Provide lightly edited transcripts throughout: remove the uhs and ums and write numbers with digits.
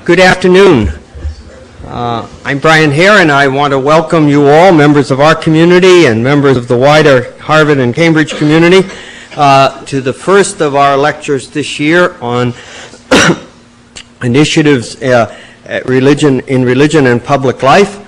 Good afternoon. I'm Brian Hare, and I want to welcome you all, members of our community and members of the wider Harvard and Cambridge community, to the first of our lectures this year on initiatives in religion and public life.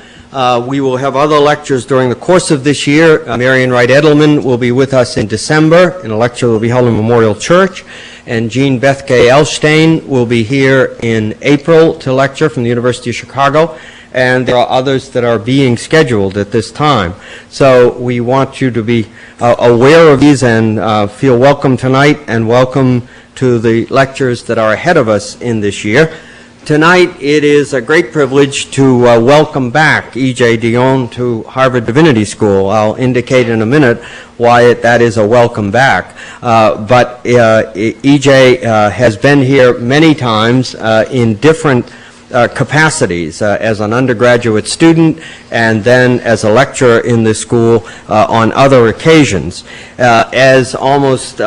We will have other lectures during the course of this year. Marian Wright Edelman will be with us in December in a lecture that will be held in Memorial Church. And Jean Bethke Elstein will be here in April to lecture from the University of Chicago. And there are others that are being scheduled at this time. So we want you to be aware of these and feel welcome tonight, and welcome to the lectures that are ahead of us in this year. Tonight it is a great privilege to welcome back E.J. Dionne to Harvard Divinity School. I'll indicate in a minute why that is a welcome back. But E.J. has been here many times in different capacities, as an undergraduate student and then as a lecturer in the school on other occasions. As almost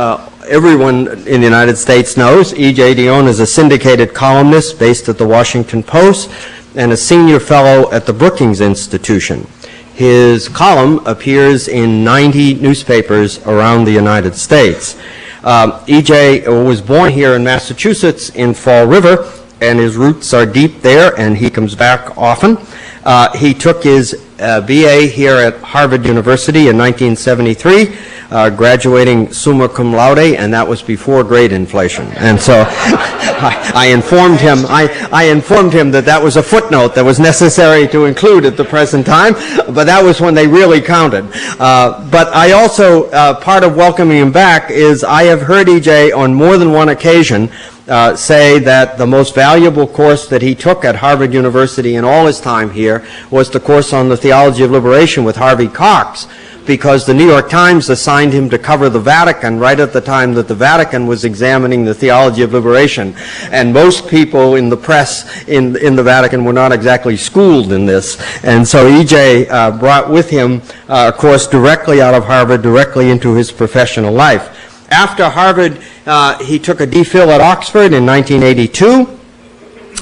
everyone in the United States knows, E.J. Dionne is a syndicated columnist based at the Washington Post and a senior fellow at the Brookings Institution. His column appears in 90 newspapers around the United States. E.J. was born here in Massachusetts in Fall River, and his roots are deep there, and he comes back often. He took his BA here at Harvard University in 1973, graduating summa cum laude, and that was before grade inflation. And so I informed him that that was a footnote that was necessary to include at the present time, but that was when they really counted. But I also, part of welcoming him back is I have heard E.J. on more than one occasion say that the most valuable course that he took at Harvard University in all his time here was the course on the theology of liberation with Harvey Cox, because the New York Times assigned him to cover the Vatican right at the time that the Vatican was examining the theology of liberation. And most people in the press in the Vatican were not exactly schooled in this. And so E.J. brought with him a course directly out of Harvard, directly into his professional life. After Harvard, he took a DPhil at Oxford in 1982.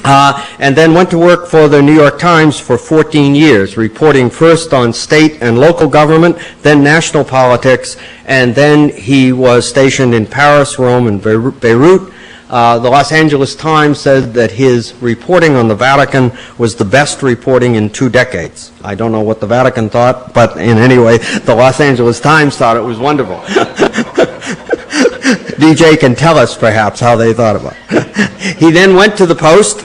And then went to work for the New York Times for 14 years, reporting first on state and local government, then national politics, and then he was stationed in Paris, Rome, and Beirut. The Los Angeles Times said that his reporting on the Vatican was the best reporting in 2 decades. I don't know what the Vatican thought, but in any way, the Los Angeles Times thought it was wonderful. DJ can tell us, perhaps, how they thought about it. He then went to the Post,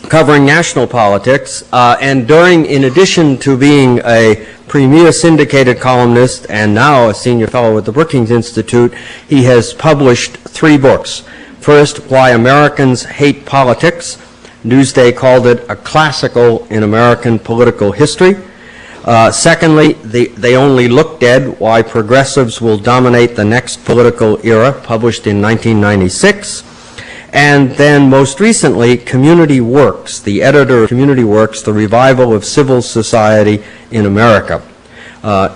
covering national politics, and in addition to being a premier syndicated columnist and now a senior fellow at the Brookings Institute, he has published 3 books. First, Why Americans Hate Politics. Newsday called it a classical in American political history. Secondly, They Only Look Dead, Why Progressives Will Dominate the Next Political Era, published in 1996. And then most recently, Community Works, the editor of Community Works, The Revival of Civil Society in America.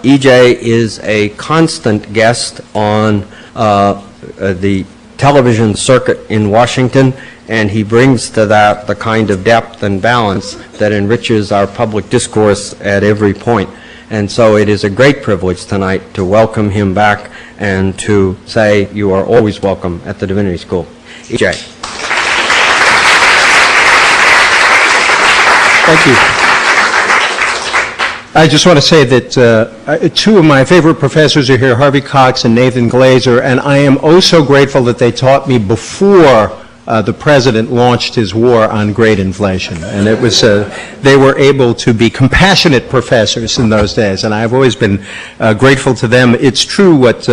E.J. is a constant guest on the television circuit in Washington, and he brings to that the kind of depth and balance that enriches our public discourse at every point. And so it is a great privilege tonight to welcome him back and to say you are always welcome at the Divinity School. E.J. Thank you. I just want to say that 2 of my favorite professors are here, Harvey Cox and Nathan Glazer, and I am oh so grateful that they taught me before the president launched his war on grade inflation. And it was, they were able to be compassionate professors in those days, and I've always been grateful to them. It's true what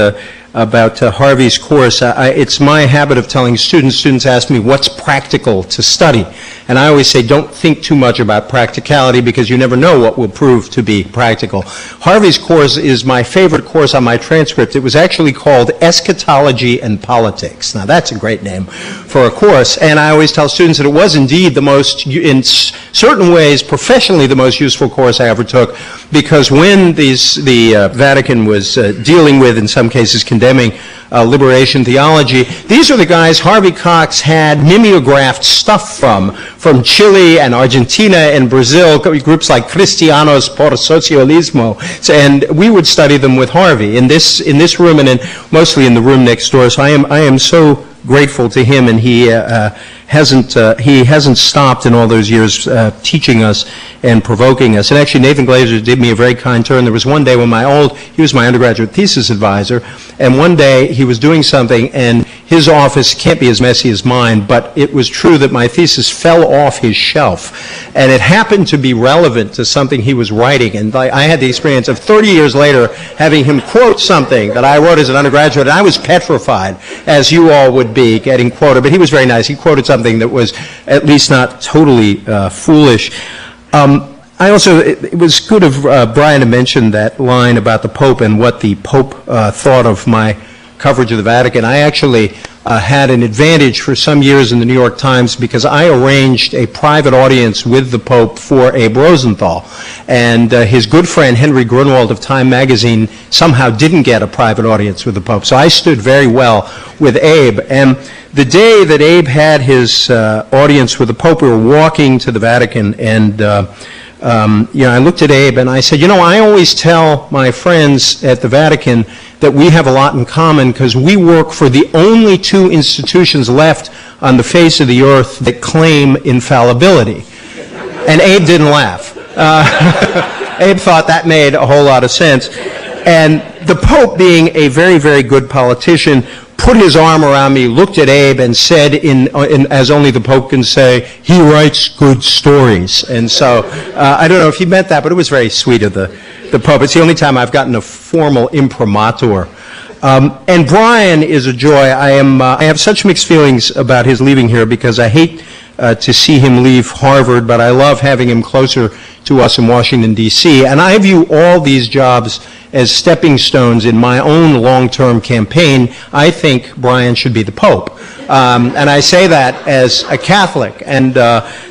about Harvey's course. It's my habit of telling students ask me what's practical to study. And I always say don't think too much about practicality because you never know what will prove to be practical. Harvey's course is my favorite course on my transcript. It was actually called Eschatology and Politics. Now that's a great name for a course. And I always tell students that it was indeed the most, in certain ways, professionally the most useful course I ever took. because when the Vatican was dealing with, in some cases, condemning liberation theology, these are the guys Harvey Cox had mimeographed stuff from Chile and Argentina and Brazil, groups like Cristianos por Socialismo, and we would study them with Harvey in this room and mostly in the room next door. So I am so grateful to him, and he hasn't stopped in all those years teaching us and provoking us. And actually, Nathan Glazer did me a very kind turn. There was one day when he was my undergraduate thesis advisor, and one day he was doing something, and his office can't be as messy as mine, but it was true that my thesis fell off his shelf, and it happened to be relevant to something he was writing. And I had the experience of 30 years later having him quote something that I wrote as an undergraduate, and I was petrified, as you all would be, getting quoted. But he was very nice. He quoted something that was at least not totally foolish. It was good of Brian to mention that line about the Pope and what the Pope thought of my coverage of the Vatican. I actually had an advantage for some years in the New York Times because I arranged a private audience with the Pope for Abe Rosenthal. And his good friend Henry Grunwald of Time magazine somehow didn't get a private audience with the Pope. So I stood very well with Abe. And the day that Abe had his audience with the Pope, we were walking to the Vatican, and I looked at Abe and I said, I always tell my friends at the Vatican that we have a lot in common because we work for the only two institutions left on the face of the earth that claim infallibility. And Abe didn't laugh. Abe thought that made a whole lot of sense. And the Pope, being a very, very good politician, put his arm around me, looked at Abe, and said, as only the Pope can say, he writes good stories. And so I don't know if he meant that, but it was very sweet of the Pope. It's the only time I've gotten a formal imprimatur. And Brian is a joy. I have such mixed feelings about his leaving here because I hate to see him leave Harvard, but I love having him closer to us in Washington, D.C. And I view all these jobs as stepping stones in my own long-term campaign. I think Brian should be the Pope. And I say that as a Catholic. And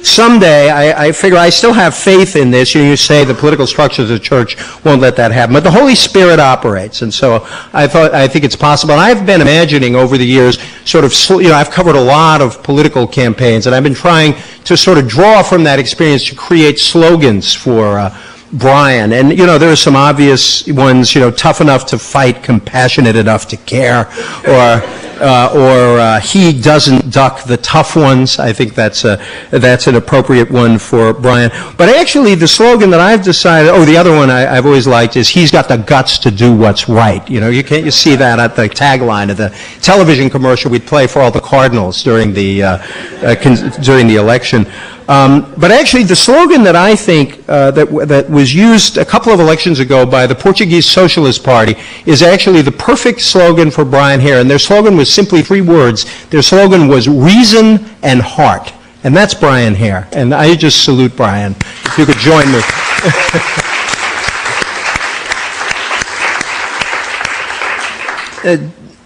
someday, I figure I still have faith in this. You say the political structures of the church won't let that happen. But the Holy Spirit operates. And so I think it's possible. And I've been imagining over the years, I've covered a lot of political campaigns, and I've been trying to sort of draw from that experience to create slogans for Brian. And, there are some obvious ones, tough enough to fight, compassionate enough to care, or he doesn't duck the tough ones. I think that's an appropriate one for Brian. But actually, the slogan that I've decided, the other one I've always liked is, he's got the guts to do what's right. You see that at the tagline of the television commercial we'd play for all the Cardinals during the election. But actually, the slogan that I think that was used a couple of elections ago by the Portuguese Socialist Party is actually the perfect slogan for Brian Hare. And their slogan was simply 3 words. Their slogan was reason and heart. And that's Brian Hare. And I just salute Brian. If you could join me.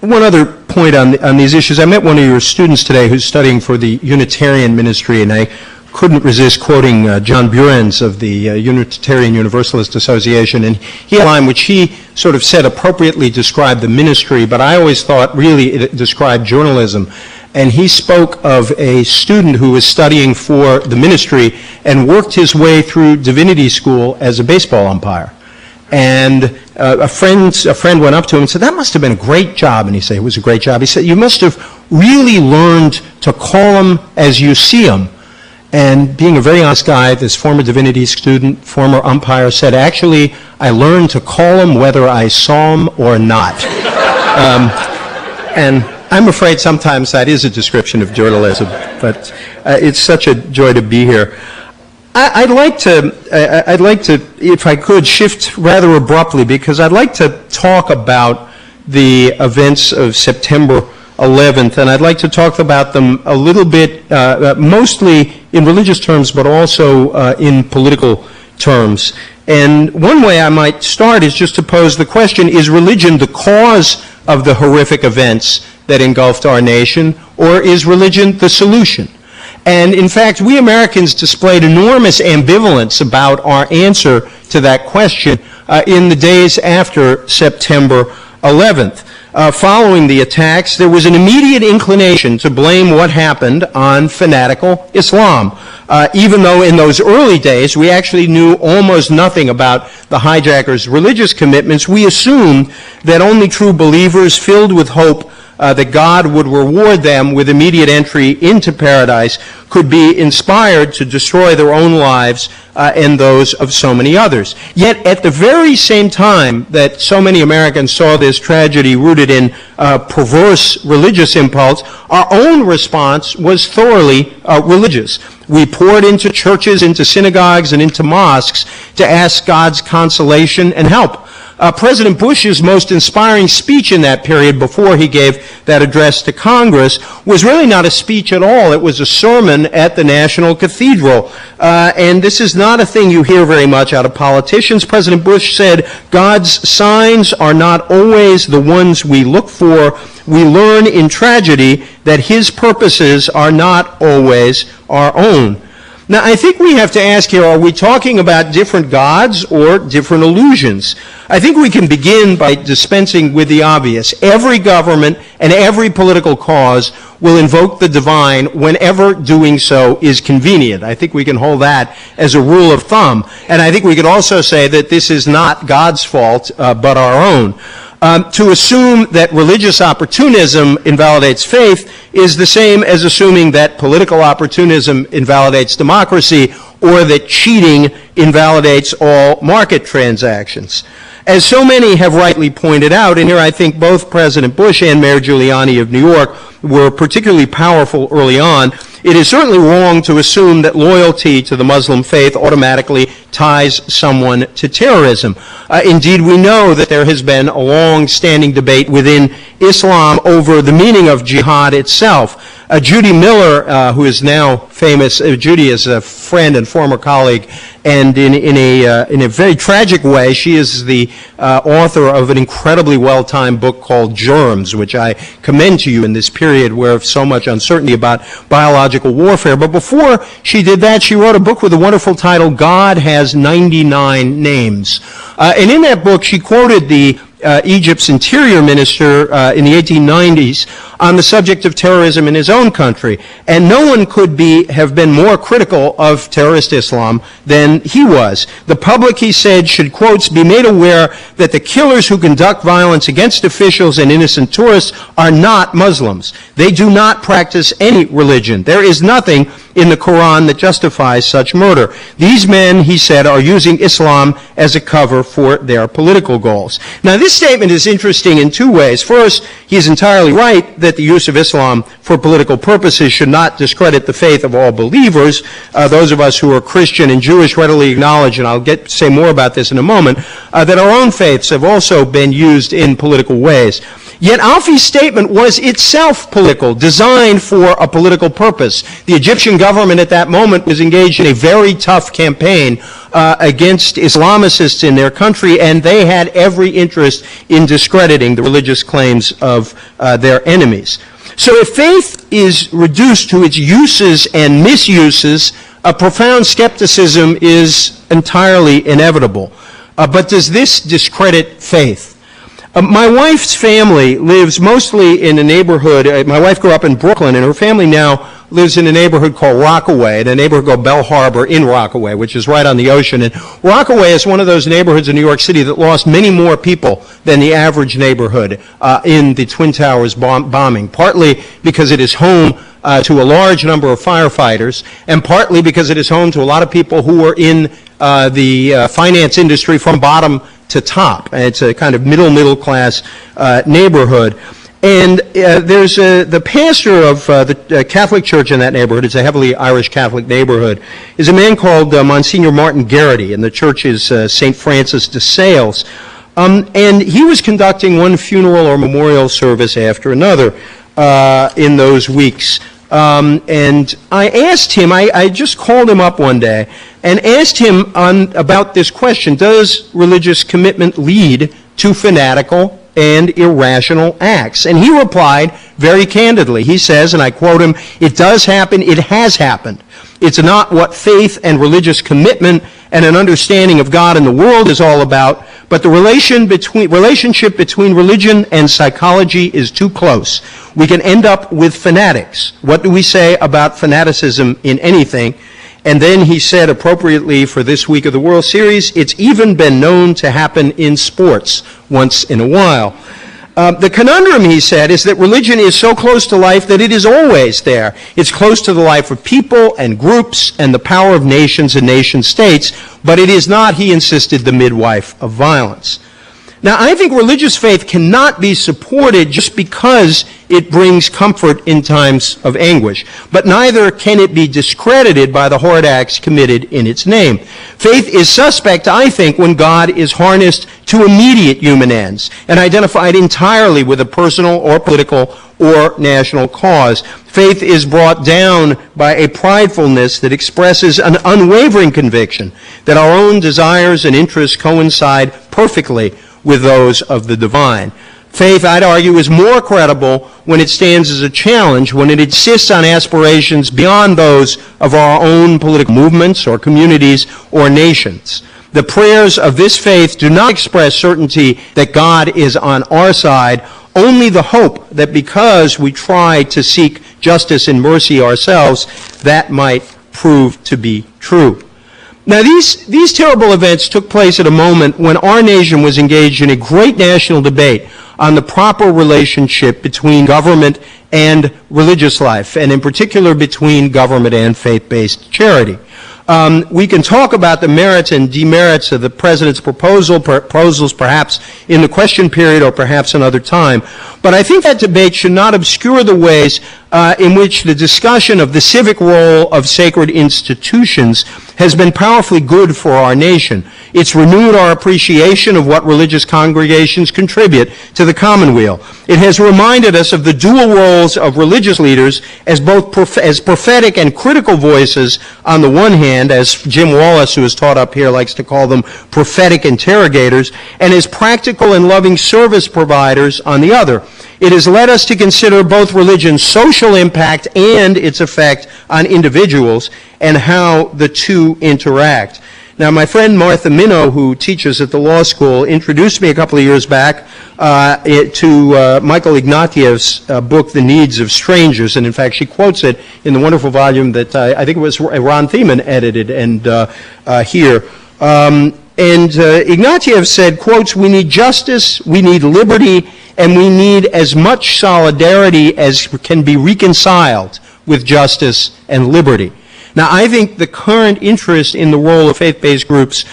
One other point on these issues. I met one of your students today who's studying for the Unitarian ministry, and I couldn't resist quoting John Burens of the Unitarian Universalist Association, and he had a line which he sort of said appropriately described the ministry, but I always thought really it described journalism. And he spoke of a student who was studying for the ministry and worked his way through divinity school as a baseball umpire. And a friend went up to him and said, that must have been a great job. And he said, it was a great job. He said, you must have really learned to call them as you see them. And being a very honest guy, this former divinity student, former umpire, said, actually, I learned to call them whether I saw them or not. And I'm afraid sometimes that is a description of journalism, but it's such a joy to be here. I'd like to, if I could, shift rather abruptly, because I'd like to talk about the events of September 11th, and I'd like to talk about them a little bit, mostly in religious terms, but also in political terms. And one way I might start is just to pose the question, is religion the cause of the horrific events that engulfed our nation, or is religion the solution? And in fact, we Americans displayed enormous ambivalence about our answer to that question in the days after September 11th. Following the attacks, there was an immediate inclination to blame what happened on fanatical Islam. Even though in those early days we actually knew almost nothing about the hijackers' religious commitments, we assumed that only true believers filled with hope that God would reward them with immediate entry into paradise could be inspired to destroy their own lives and those of so many others. Yet at the very same time that so many Americans saw this tragedy rooted in perverse religious impulse, our own response was thoroughly religious. We poured into churches, into synagogues, and into mosques to ask God's consolation and help. President Bush's most inspiring speech in that period before he gave that address to Congress was really not a speech at all. It was a sermon at the National Cathedral. And this is not a thing you hear very much out of politicians. President Bush said, "God's signs are not always the ones we look for. We learn in tragedy that his purposes are not always our own." Now, I think we have to ask here, are we talking about different gods or different illusions? I think we can begin by dispensing with the obvious. Every government and every political cause will invoke the divine whenever doing so is convenient. I think we can hold that as a rule of thumb. And I think we could also say that this is not God's fault, but our own. To assume that religious opportunism invalidates faith is the same as assuming that political opportunism invalidates democracy or that cheating invalidates all market transactions. As so many have rightly pointed out, and here I think both President Bush and Mayor Giuliani of New York were particularly powerful early on, it is certainly wrong to assume that loyalty to the Muslim faith automatically ties someone to terrorism. Indeed, we know that there has been a long-standing debate within Islam over the meaning of jihad itself. Judy Miller, who is now famous, Judy is a friend and former colleague, and in a very tragic way, she is the author of an incredibly well-timed book called Germs, which I commend to you in this period where so much uncertainty about biological warfare. But before she did that, she wrote a book with a wonderful title, God Has 99 Names. And in that book, she quoted Egypt's interior minister in the 1890s on the subject of terrorism in his own country. And no one could have been more critical of terrorist Islam than he was. The public, he said, should, quotes, be made aware that the killers who conduct violence against officials and innocent tourists are not Muslims. They do not practice any religion. There is nothing in the Quran that justifies such murder. These men, he said, are using Islam as a cover for their political goals. Now, this statement is interesting in two ways. First, he is entirely right that the use of Islam for political purposes should not discredit the faith of all believers. Those of us who are Christian and Jewish readily acknowledge, and I'll say more about this in a moment, that our own faiths have also been used in political ways. Yet Alfie's statement was itself political, designed for a political purpose. The Egyptian government at that moment was engaged in a very tough campaign against Islamicists in their country, and they had every interest in discrediting the religious claims of their enemies. So if faith is reduced to its uses and misuses, a profound skepticism is entirely inevitable. But does this discredit faith? My wife's family lives mostly in a neighborhood. My wife grew up in Brooklyn, and her family now lives in a neighborhood called Rockaway, and a neighborhood called Bell Harbor in Rockaway, which is right on the ocean. And Rockaway is one of those neighborhoods in New York City that lost many more people than the average neighborhood in the Twin Towers bombing, partly because it is home to a large number of firefighters, and partly because it is home to a lot of people who are in the finance industry from bottom to top. It's a kind of middle class neighborhood. And there's the pastor of the Catholic Church in that neighborhood, it's a heavily Irish Catholic neighborhood, is a man called Monsignor Martin Garrity, and the church is St. Francis de Sales. And he was conducting one funeral or memorial service after another in those weeks. And I asked him, I just called him up one day and asked him about this question: does religious commitment lead to fanatical and irrational acts. And he replied very candidly. He says, and I quote him, "It does happen, it has happened. It's not what faith and religious commitment and an understanding of God and the world is all about, but the relationship between religion and psychology is too close. We can end up with fanatics. What do we say about fanaticism in anything?" And then he said appropriately for this week of the World Series, "It's even been known to happen in sports once in a while." The conundrum, he said, is that religion is so close to life that it is always there. It's close to the life of people and groups and the power of nations and nation states, but it is not, he insisted, the midwife of violence. Now, I think religious faith cannot be supported just because it brings comfort in times of anguish, but neither can it be discredited by the horrid acts committed in its name. Faith is suspect, I think, when God is harnessed to immediate human ends and identified entirely with a personal or political or national cause. Faith is brought down by a pridefulness that expresses an unwavering conviction that our own desires and interests coincide perfectly with those of the divine. Faith, I'd argue, is more credible when it stands as a challenge, when it insists on aspirations beyond those of our own political movements or communities or nations. The prayers of this faith do not express certainty that God is on our side, only the hope that because we try to seek justice and mercy ourselves, that might prove to be true. Now, these terrible events took place at a moment when our nation was engaged in a great national debate on the proper relationship between government and religious life, and in particular between government and faith-based charity. We can talk about the merits and demerits of the President's proposals perhaps in the question period or perhaps another time, but I think that debate should not obscure the ways in which the discussion of the civic role of sacred institutions has been powerfully good for our nation. It's renewed our appreciation of what religious congregations contribute to the commonweal. It has reminded us of the dual roles of religious leaders as both as prophetic and critical voices on the one hand, as Jim Wallace, who is taught up here, likes to call them prophetic interrogators, and as practical and loving service providers on the other. It has led us to consider both religion's social impact and its effect on individuals and how the two interact. Now, my friend Martha Minow, who teaches at the law school, introduced me a couple of years back to Michael Ignatiev's book, The Needs of Strangers, and in fact she quotes it in the wonderful volume that I think it was Ron Thiemann edited and here. Ignatiev said, quotes, "We need justice, we need liberty, and we need as much solidarity as can be reconciled with justice and liberty." Now, I think the current interest in the role of faith-based groups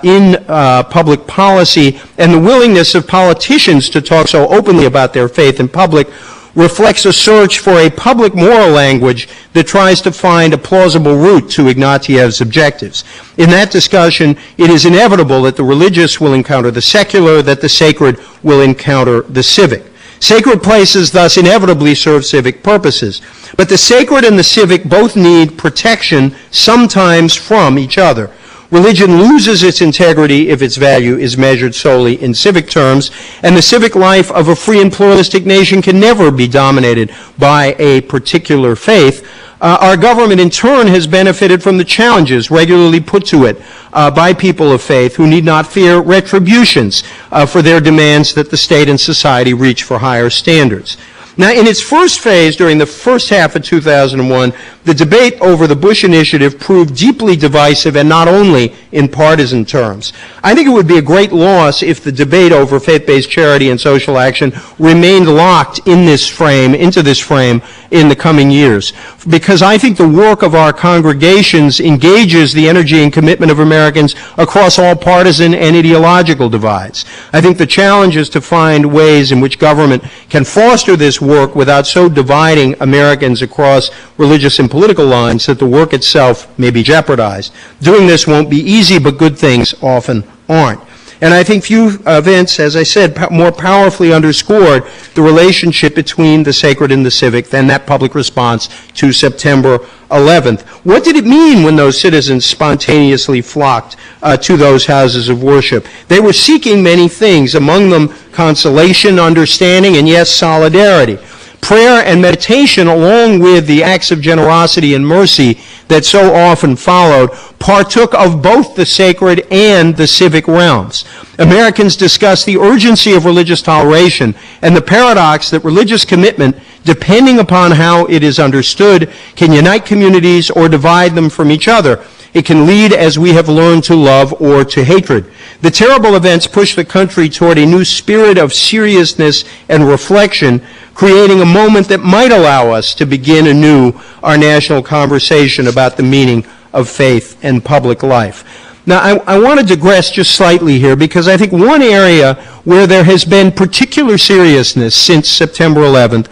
in public policy and the willingness of politicians to talk so openly about their faith in public reflects a search for a public moral language that tries to find a plausible route to Ignatiev's objectives. In that discussion, it is inevitable that the religious will encounter the secular, that the sacred will encounter the civic. Sacred places thus inevitably serve civic purposes, but the sacred and the civic both need protection, sometimes from each other. Religion loses its integrity if its value is measured solely in civic terms, and the civic life of a free and pluralistic nation can never be dominated by a particular faith. Our government, in turn, has benefited from the challenges regularly put to it by people of faith who need not fear retributions for their demands that the state and society reach for higher standards. Now, in its first phase, during the first half of 2001, the debate over the Bush initiative proved deeply divisive and not only in partisan terms. I think it would be a great loss if the debate over faith-based charity and social action remained locked in this frame, into this frame, in the coming years. Because I think the work of our congregations engages the energy and commitment of Americans across all partisan and ideological divides. I think the challenge is to find ways in which government can foster this work without so dividing Americans across religious and political lines that the work itself may be jeopardized. Doing this won't be easy, but good things often aren't. And I think few events, as I said, more powerfully underscored the relationship between the sacred and the civic than that public response to September 11th. What did it mean when those citizens spontaneously flocked to those houses of worship? They were seeking many things, among them consolation, understanding, and yes, solidarity. Prayer and meditation, along with the acts of generosity and mercy that so often followed, partook of both the sacred and the civic realms. Americans discussed the urgency of religious toleration and the paradox that religious commitment, depending upon how it is understood, can unite communities or divide them from each other. It can lead, as we have learned, to love or to hatred. The terrible events pushed the country toward a new spirit of seriousness and reflection, creating a moment that might allow us to begin anew our national conversation about the meaning of faith and public life. Now, I want to digress just slightly here because I think one area where there has been particular seriousness since September 11th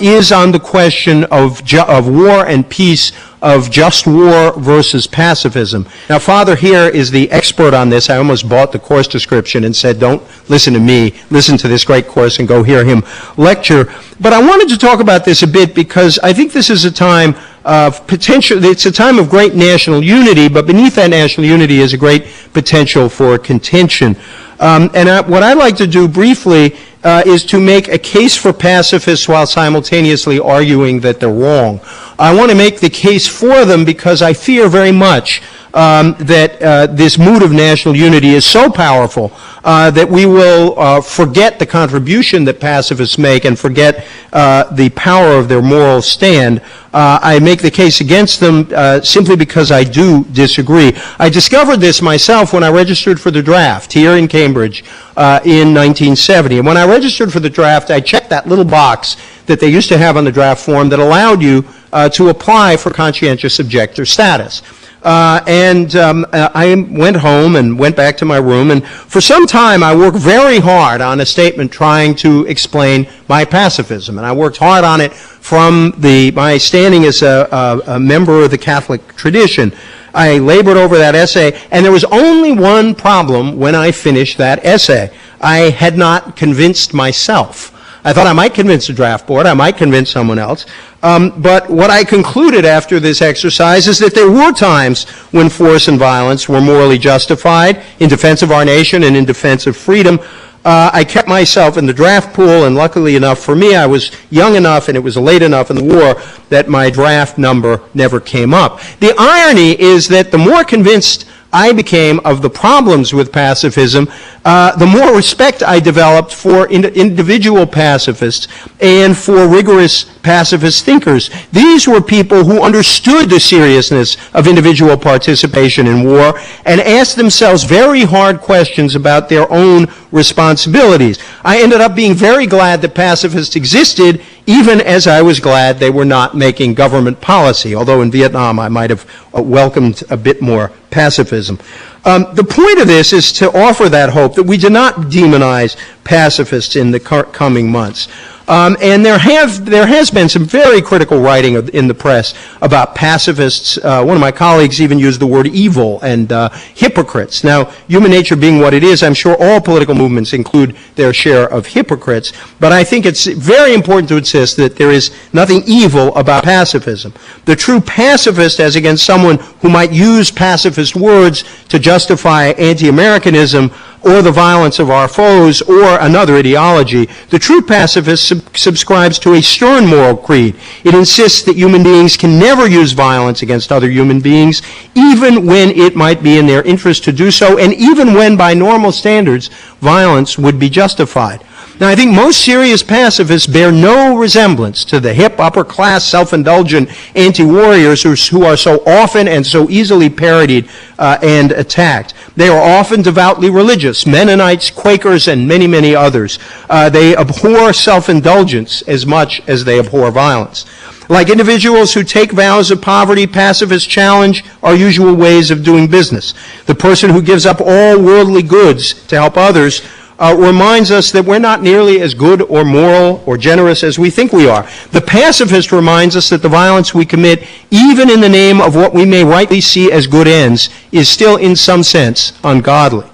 is on the question of war and peace, of just war versus pacifism. Now, Father here is the expert on this. I almost bought the course description and said, don't listen to me, listen to this great course and go hear him lecture. But I wanted to talk about this a bit because I think this is a time of potential, it's a time of great national unity, but beneath that national unity is a great potential for contention. What I'd like to do briefly is to make a case for pacifists while simultaneously arguing that they're wrong. I want to make the case for them because I fear very much that this mood of national unity is so powerful that we will forget the contribution that pacifists make and forget the power of their moral stand. I make the case against them simply because I do disagree. I discovered this myself when I registered for the draft here in Cambridge in 1970. And when I registered for the draft, I checked that little box that they used to have on the draft form that allowed you to apply for conscientious objector status. I went home and went back to my room, and for some time I worked very hard on a statement trying to explain my pacifism, and I worked hard on it from my standing as a member of the Catholic tradition. I labored over that essay, and there was only one problem when I finished that essay. I had not convinced myself. I thought I might convince the draft board, I might convince someone else, but what I concluded after this exercise is that there were times when force and violence were morally justified in defense of our nation and in defense of freedom. I kept myself in the draft pool, and luckily enough for me, I was young enough and it was late enough in the war that my draft number never came up. The irony is that the more convinced I became of the problems with pacifism, the more respect I developed for individual pacifists and for rigorous pacifist thinkers. These were people who understood the seriousness of individual participation in war and asked themselves very hard questions about their own responsibilities. I ended up being very glad that pacifists existed, even as I was glad they were not making government policy, although in Vietnam I might have welcomed a bit more pacifism. The point of this is to offer that hope that we do not demonize pacifists in the coming months. And there has been some very critical writing in the press about pacifists. One of my colleagues even used the word evil and hypocrites. Now, human nature being what it is, I'm sure all political movements include their share of hypocrites, but I think it's very important to insist that there is nothing evil about pacifism. The true pacifist, as against someone who might use pacifist words to justify anti-Americanism or the violence of our foes, or another ideology, the true pacifist subscribes to a stern moral creed. It insists that human beings can never use violence against other human beings, even when it might be in their interest to do so, and even when, by normal standards, violence would be justified. Now, I think most serious pacifists bear no resemblance to the hip, upper-class, self-indulgent anti-warriors who are so often and so easily parodied and attacked. They are often devoutly religious, Mennonites, Quakers, and many, many others. They abhor self-indulgence as much as they abhor violence. Like individuals who take vows of poverty, pacifists challenge our usual ways of doing business. The person who gives up all worldly goods to help others reminds us that we're not nearly as good or moral or generous as we think we are. The pacifist reminds us that the violence we commit, even in the name of what we may rightly see as good ends, is still in some sense ungodly.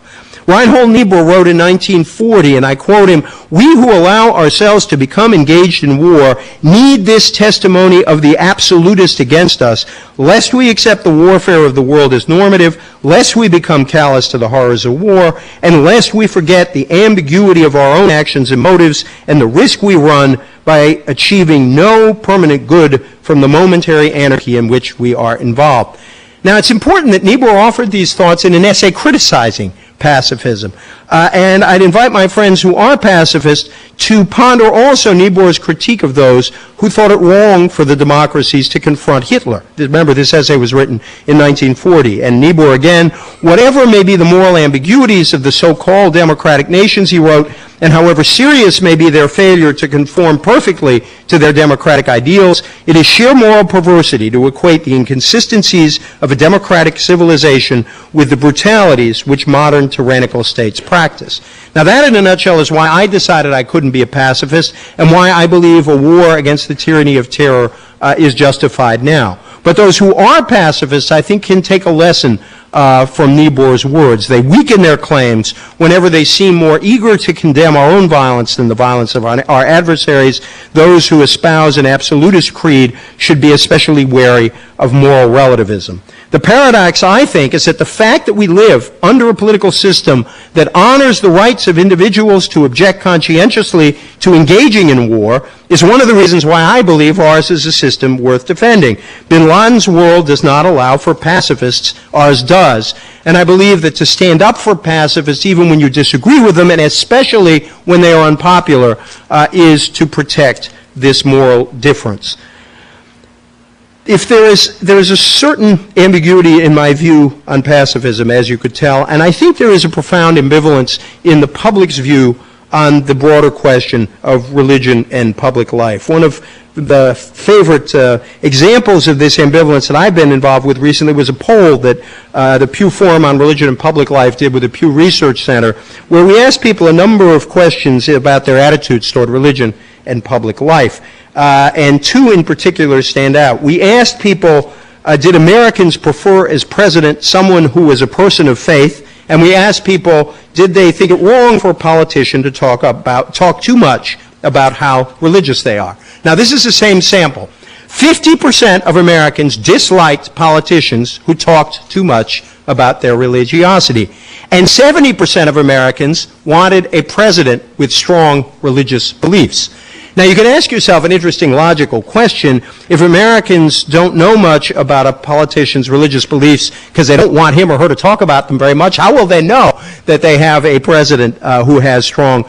Reinhold Niebuhr wrote in 1940, and I quote him, "We who allow ourselves to become engaged in war need this testimony of the absolutist against us, lest we accept the warfare of the world as normative, lest we become callous to the horrors of war, and lest we forget the ambiguity of our own actions and motives and the risk we run by achieving no permanent good from the momentary anarchy in which we are involved." Now, it's important that Niebuhr offered these thoughts in an essay criticizing pacifism. And I'd invite my friends who are pacifists to ponder also Niebuhr's critique of those who thought it wrong for the democracies to confront Hitler. Remember, this essay was written in 1940. And Niebuhr, again, whatever may be the moral ambiguities of the so-called democratic nations, he wrote, and however serious may be their failure to conform perfectly to their democratic ideals, it is sheer moral perversity to equate the inconsistencies of a democratic civilization with the brutalities which modern tyrannical states practice. Now that, in a nutshell, is why I decided I couldn't be a pacifist and why I believe a war against the tyranny of terror is justified now. But those who are pacifists, I think, can take a lesson from Niebuhr's words. They weaken their claims whenever they seem more eager to condemn our own violence than the violence of our adversaries. Those who espouse an absolutist creed should be especially wary of moral relativism. The paradox, I think, is that the fact that we live under a political system that honors the rights of individuals to object conscientiously to engaging in war is one of the reasons why I believe ours is a system worth defending. Bin Laden's world does not allow for pacifists, ours does. And I believe that to stand up for pacifists, even when you disagree with them, and especially when they are unpopular, is to protect this moral difference. If there is a certain ambiguity in my view on pacifism, as you could tell, and I think there is a profound ambivalence in the public's view on the broader question of religion and public life. One of the favorite examples of this ambivalence that I've been involved with recently was a poll that the Pew Forum on Religion and Public Life did with the Pew Research Center, where we asked people a number of questions about their attitudes toward religion and public life. And two in particular stand out. We asked people, did Americans prefer as president someone who was a person of faith? And we asked people, did they think it wrong for a politician to talk too much about how religious they are? Now, this is the same sample. 50% of Americans disliked politicians who talked too much about their religiosity. And 70% of Americans wanted a president with strong religious beliefs. Now, you can ask yourself an interesting logical question. If Americans don't know much about a politician's religious beliefs because they don't want him or her to talk about them very much, how will they know that they have a president who has strong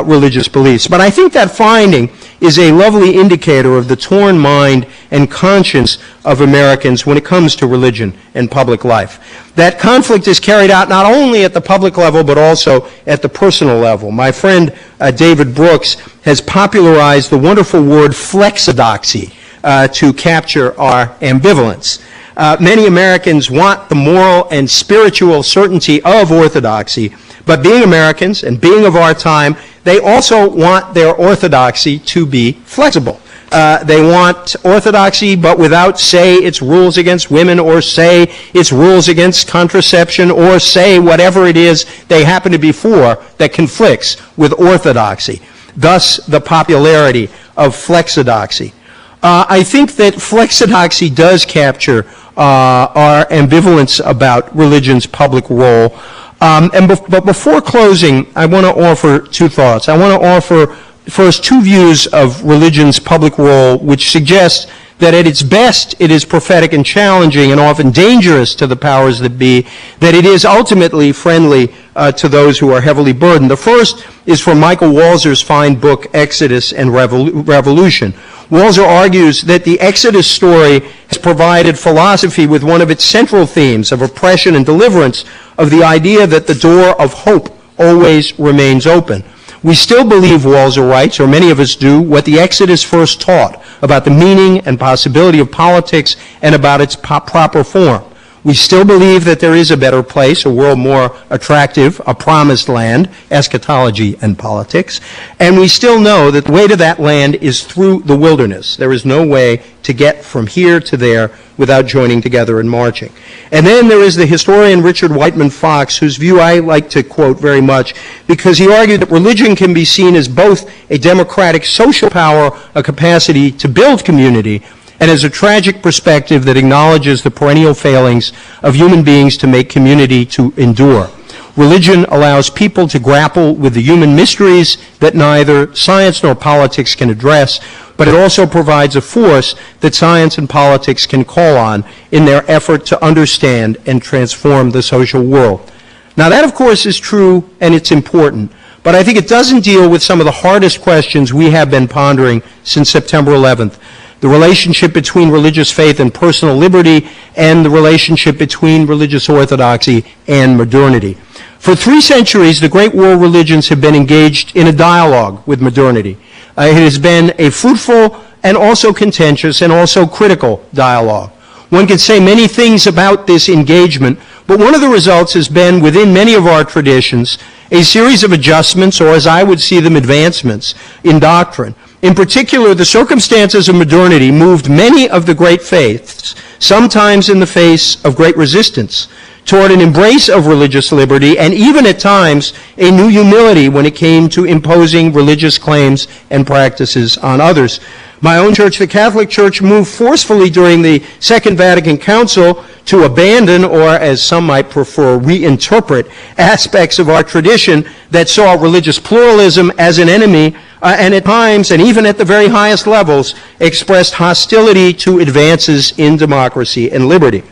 religious beliefs? But I think that finding is a lovely indicator of the torn mind and conscience of Americans when it comes to religion and public life. That conflict is carried out not only at the public level but also at the personal level. My friend David Brooks has popularized the wonderful word flexodoxy to capture our ambivalence. Many Americans want the moral and spiritual certainty of orthodoxy, but being Americans and being of our time, they also want their orthodoxy to be flexible. They want orthodoxy, but without, say, its rules against women, or say its rules against contraception, or say whatever it is they happen to be for that conflicts with orthodoxy. Thus, the popularity of flexodoxy. I think that flexodoxy does capture our ambivalence about religion's public role. But before closing, I want to offer two thoughts. I want to offer first two views of religion's public role, which suggest that at its best it is prophetic and challenging and often dangerous to the powers that be, that it is ultimately friendly to those who are heavily burdened. The first is from Michael Walzer's fine book, Exodus and Revolution. Walzer argues that the Exodus story has provided philosophy with one of its central themes of oppression and deliverance, of the idea that the door of hope always remains open. We still believe, Walzer writes, or many of us do, what the Exodus first taught about the meaning and possibility of politics and about its proper form. We still believe that there is a better place, a world more attractive, a promised land, eschatology and politics. And we still know that the way to that land is through the wilderness. There is no way to get from here to there without joining together and marching. And then there is the historian Richard Whiteman Fox, whose view I like to quote very much, because he argued that religion can be seen as both a democratic social power, a capacity to build community, and as a tragic perspective that acknowledges the perennial failings of human beings to make community to endure. Religion allows people to grapple with the human mysteries that neither science nor politics can address, but it also provides a force that science and politics can call on in their effort to understand and transform the social world. Now that, of course, is true and it's important, but I think it doesn't deal with some of the hardest questions we have been pondering since September 11th. The relationship between religious faith and personal liberty, and the relationship between religious orthodoxy and modernity. For 3 centuries, the great world religions have been engaged in a dialogue with modernity. It has been a fruitful and also contentious and also critical dialogue. One can say many things about this engagement, but one of the results has been, within many of our traditions, a series of adjustments, or as I would see them, advancements in doctrine. In particular, the circumstances of modernity moved many of the great faiths, sometimes in the face of great resistance, toward an embrace of religious liberty, and even at times a new humility when it came to imposing religious claims and practices on others. My own church, the Catholic Church, moved forcefully during the Second Vatican Council to abandon, or as some might prefer, reinterpret aspects of our tradition that saw religious pluralism as an enemy, and at times, and even at the very highest levels, expressed hostility to advances in democracy and liberty.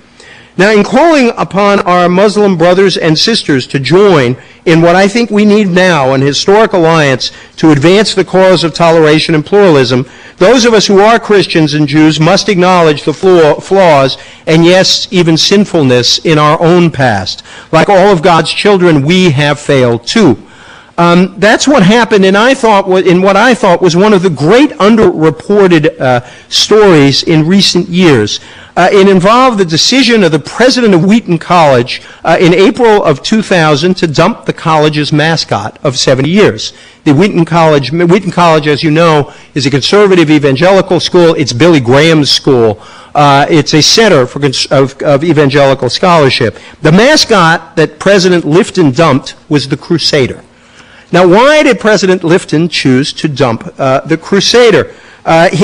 Now, in calling upon our Muslim brothers and sisters to join in what I think we need now, an historic alliance to advance the cause of toleration and pluralism, those of us who are Christians and Jews must acknowledge the flaws and, yes, even sinfulness in our own past. Like all of God's children, we have failed too. That's what happened in what I thought was one of the great underreported stories in recent years. It involved the decision of the president of Wheaton College in April of 2000 to dump the college's mascot of 70 years. The Wheaton College, as you know, is a conservative evangelical school. It's Billy Graham's school. It's a center of evangelical scholarship. The mascot that President Lifton dumped was the Crusader. Now, why did President Lifton choose to dump the Crusader?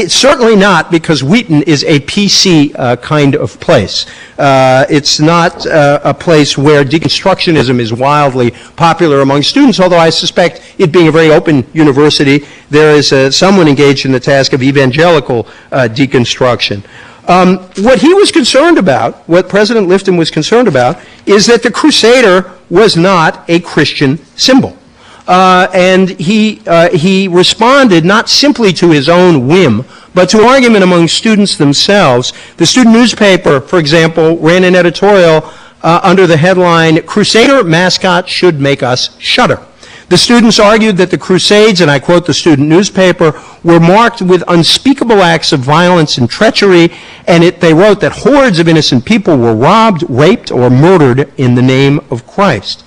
Certainly not because Wheaton is a PC kind of place. It's not a place where deconstructionism is wildly popular among students, although I suspect it being a very open university, there is someone engaged in the task of evangelical deconstruction. What he was concerned about, what President Lifton was concerned about, is that the Crusader was not a Christian symbol. And he responded not simply to his own whim, but to argument among students themselves. The student newspaper, for example, ran an editorial under the headline, "Crusader Mascot Should Make Us Shudder." The students argued that the Crusades, and I quote the student newspaper, were marked with unspeakable acts of violence and treachery, and they wrote that hordes of innocent people were robbed, raped, or murdered in the name of Christ.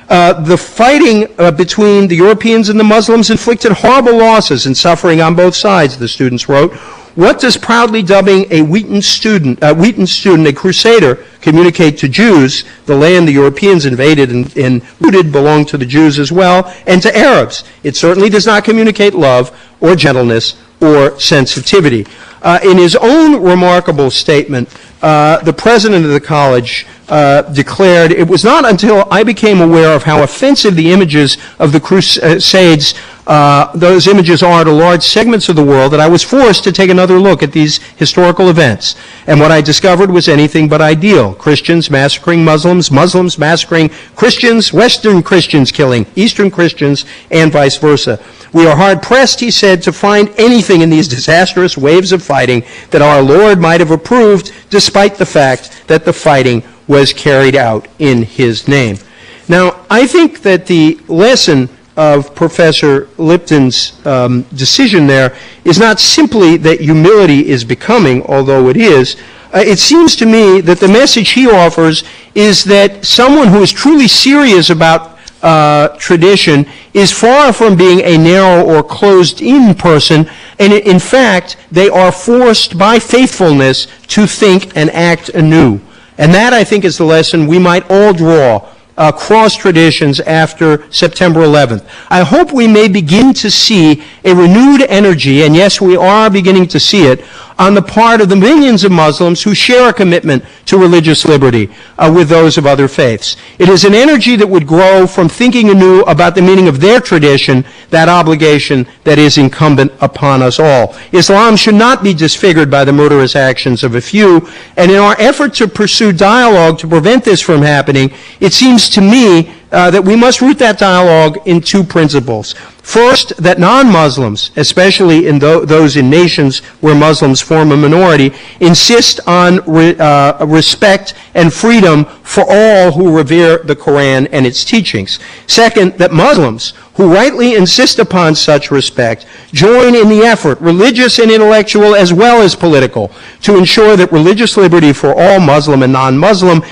The fighting between the Europeans and the Muslims inflicted horrible losses and suffering on both sides, the students wrote. What does proudly dubbing a Wheaton student a Crusader communicate to Jews? The land the Europeans invaded and looted belonged to the Jews as well, and to Arabs. It certainly does not communicate love or gentleness or sensitivity. In his own remarkable statement, the president of the college declared, "It was not until I became aware of how offensive the images of the Crusades, those images are to large segments of the world, that I was forced to take another look at these historical events. And what I discovered was anything but ideal. Christians massacring Muslims, Muslims massacring Christians, Western Christians killing Eastern Christians, and vice versa. We are hard-pressed," he said, "to find anything in these disastrous waves of fighting that our Lord might have approved, despite the fact that the fighting was carried out in his name." Now, I think that the lesson of Professor Lipton's decision there is not simply that humility is becoming, although it is, It seems to me that the message he offers is that someone who is truly serious about tradition is far from being a narrow or closed-in person, and in fact, they are forced by faithfulness to think and act anew. And that, I think, is the lesson we might all draw across traditions after September 11th. I hope we may begin to see a renewed energy, and yes, we are beginning to see it, on the part of the millions of Muslims who share a commitment to religious liberty with those of other faiths. It is an energy that would grow from thinking anew about the meaning of their tradition, that obligation that is incumbent upon us all. Islam should not be disfigured by the murderous actions of a few, and in our effort to pursue dialogue to prevent this from happening, it seems to me that we must root that dialogue in two principles. First, that non-Muslims, especially in those in nations where Muslims form a minority, insist on respect and freedom for all who revere the Quran and its teachings. Second, that Muslims who rightly insist upon such respect join in the effort, religious and intellectual as well as political, to ensure that religious liberty for all Muslim and non-Muslim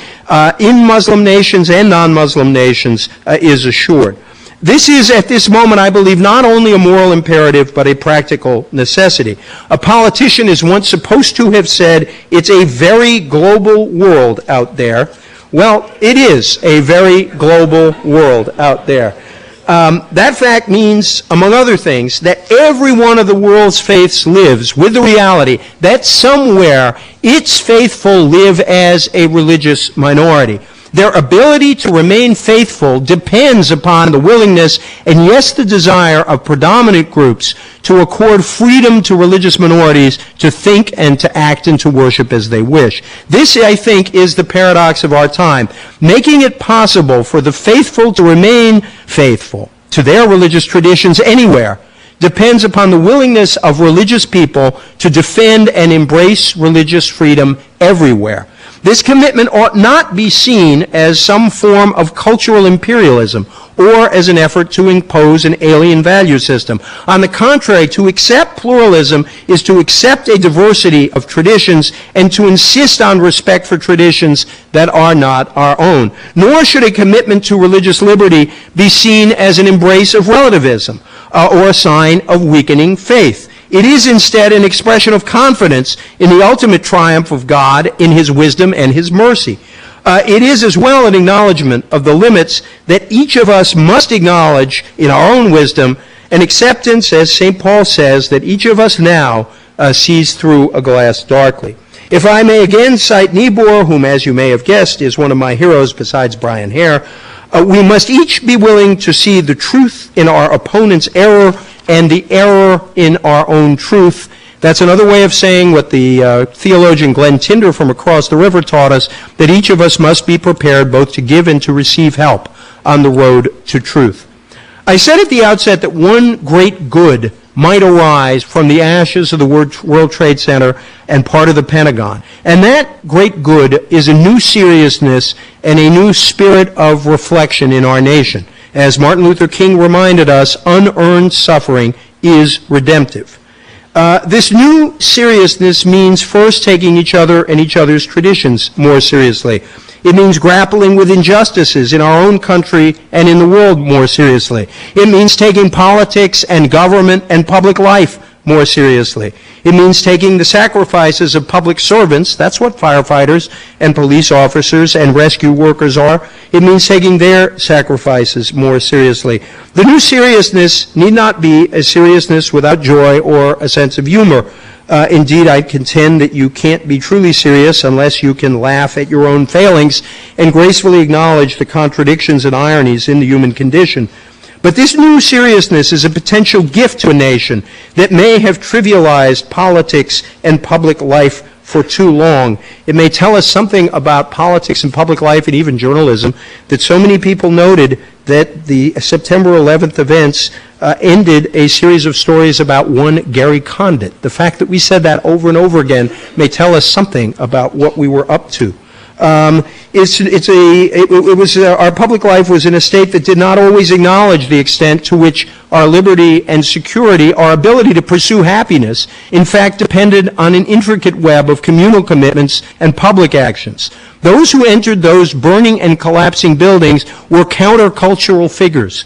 in Muslim nations and non-Muslim nations is assured. This is, at this moment, I believe, not only a moral imperative, but a practical necessity. A politician is once supposed to have said, it's a very global world out there. Well, it is a very global world out there. That fact means, among other things, that every one of the world's faiths lives with the reality that somewhere its faithful live as a religious minority. Their ability to remain faithful depends upon the willingness and, yes, the desire of predominant groups to accord freedom to religious minorities to think and to act and to worship as they wish. This, I think, is the paradox of our time, making it possible for the faithful to remain faithful to their religious traditions anywhere depends upon the willingness of religious people to defend and embrace religious freedom everywhere. This commitment ought not be seen as some form of cultural imperialism or as an effort to impose an alien value system. On the contrary, to accept pluralism is to accept a diversity of traditions and to insist on respect for traditions that are not our own. Nor should a commitment to religious liberty be seen as an embrace of relativism or a sign of weakening faith. It is instead an expression of confidence in the ultimate triumph of God, in His wisdom and His mercy. It is as well an acknowledgement of the limits that each of us must acknowledge in our own wisdom, an acceptance, as St. Paul says, that each of us now sees through a glass darkly. If I may again cite Niebuhr, whom, as you may have guessed, is one of my heroes besides Brian Hare, we must each be willing to see the truth in our opponent's error and the error in our own truth. That's another way of saying what the theologian Glenn Tinder from across the river taught us, that each of us must be prepared both to give and to receive help on the road to truth. I said at the outset that one great good might arise from the ashes of the World Trade Center and part of the Pentagon. And that great good is a new seriousness and a new spirit of reflection in our nation. As Martin Luther King reminded us, unearned suffering is redemptive. This new seriousness means first taking each other and each other's traditions more seriously. It means grappling with injustices in our own country and in the world more seriously. It means taking politics and government and public life more seriously. It means taking the sacrifices of public servants, that's what firefighters and police officers and rescue workers are. It means taking their sacrifices more seriously. The new seriousness need not be a seriousness without joy or a sense of humor. Indeed, I contend that you can't be truly serious unless you can laugh at your own failings and gracefully acknowledge the contradictions and ironies in the human condition. But this new seriousness is a potential gift to a nation that may have trivialized politics and public life for too long. It may tell us something about politics and public life and even journalism that so many people noted that the September 11th events ended a series of stories about one Gary Condit. The fact that we said that over and over again may tell us something about what we were up to. Our public life was in a state that did not always acknowledge the extent to which our liberty and security, our ability to pursue happiness, in fact, depended on an intricate web of communal commitments and public actions. Those who entered those burning and collapsing buildings were countercultural figures.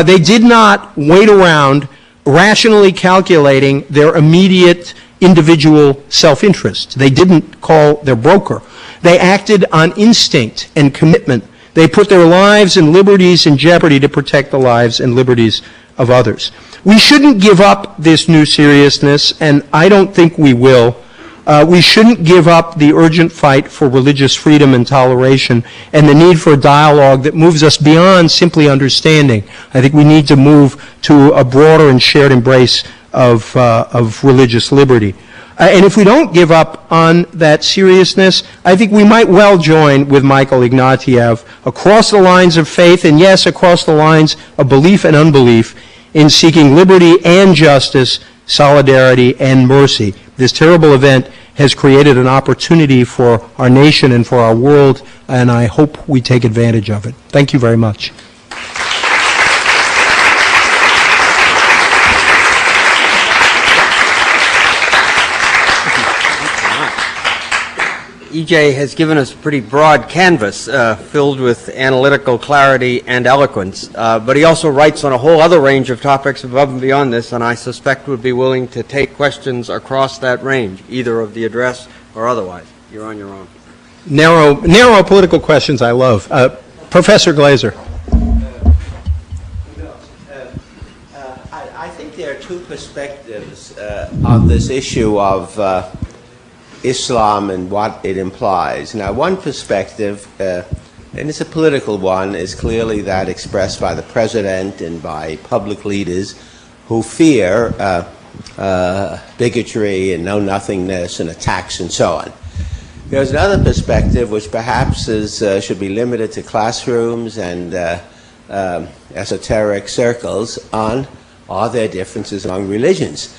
They did not wait around rationally calculating their immediate individual self-interest. They didn't call their broker. They acted on instinct and commitment. They put their lives and liberties in jeopardy to protect the lives and liberties of others. We shouldn't give up this new seriousness, and I don't think we will. We shouldn't give up the urgent fight for religious freedom and toleration and the need for a dialogue that moves us beyond simply understanding. I think we need to move to a broader and shared embrace of religious liberty. And if we don't give up on that seriousness, I think we might well join with Michael Ignatieff across the lines of faith, and yes, across the lines of belief and unbelief, in seeking liberty and justice, solidarity and mercy. This terrible event has created an opportunity for our nation and for our world, and I hope we take advantage of it. Thank you very much. EJ has given us a pretty broad canvas filled with analytical clarity and eloquence, but he also writes on a whole other range of topics above and beyond this, and I suspect would be willing to take questions across that range, either of the address or otherwise. You're on your own. Narrow political questions I love. Professor Glazer. I think there are two perspectives on this issue of Islam and what it implies. Now, one perspective, and it's a political one, is clearly that expressed by the president and by public leaders who fear bigotry and know-nothingness and attacks and so on. There's another perspective which perhaps should be limited to classrooms and esoteric circles on are there differences among religions.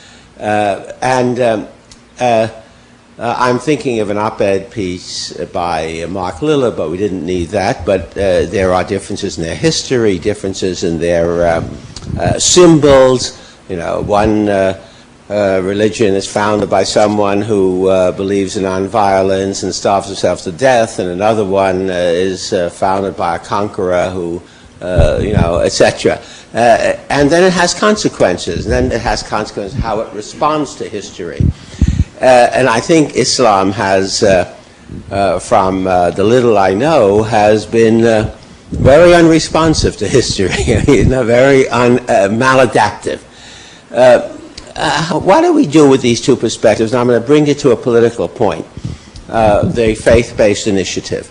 I'm thinking of an op-ed piece by Mark Lilla, but we didn't need that. But there are differences in their history, differences in their symbols. You know, one religion is founded by someone who believes in nonviolence and starves himself to death, and another one is founded by a conqueror who, etc. And then it has consequences. And then it has consequences how it responds to history. And I think Islam has, from the little I know, has been very unresponsive to history, very maladaptive. What do we do with these two perspectives? Now I'm going to bring you to a political point, the faith-based initiative.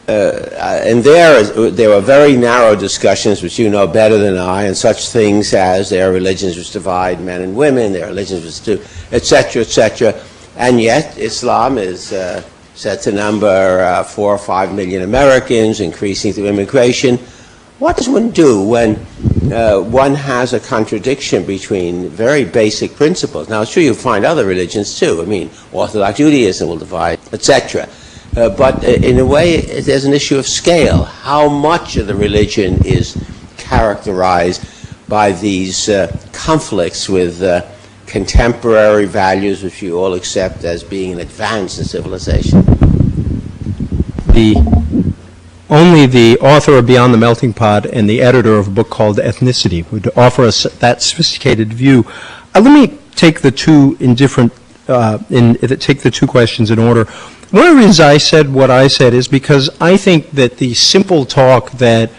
And there were very narrow discussions, which you know better than I, and such things as there are religions which divide men and women, there are religions which do, etc., etc. And yet Islam is said to number 4 or 5 million Americans, increasing through immigration. What does one do when one has a contradiction between very basic principles? Now, it's true you find other religions too. I mean, Orthodox Judaism will divide, etc. But in a way, there's an issue of scale. How much of the religion is characterized by these conflicts with contemporary values which you all accept as being an advance in civilization? Only the author of Beyond the Melting Pot and the editor of a book called Ethnicity would offer us that sophisticated view. Let me take the two in different, take the two questions in order. One of the reasons I said what I said is because I think that the simple talk that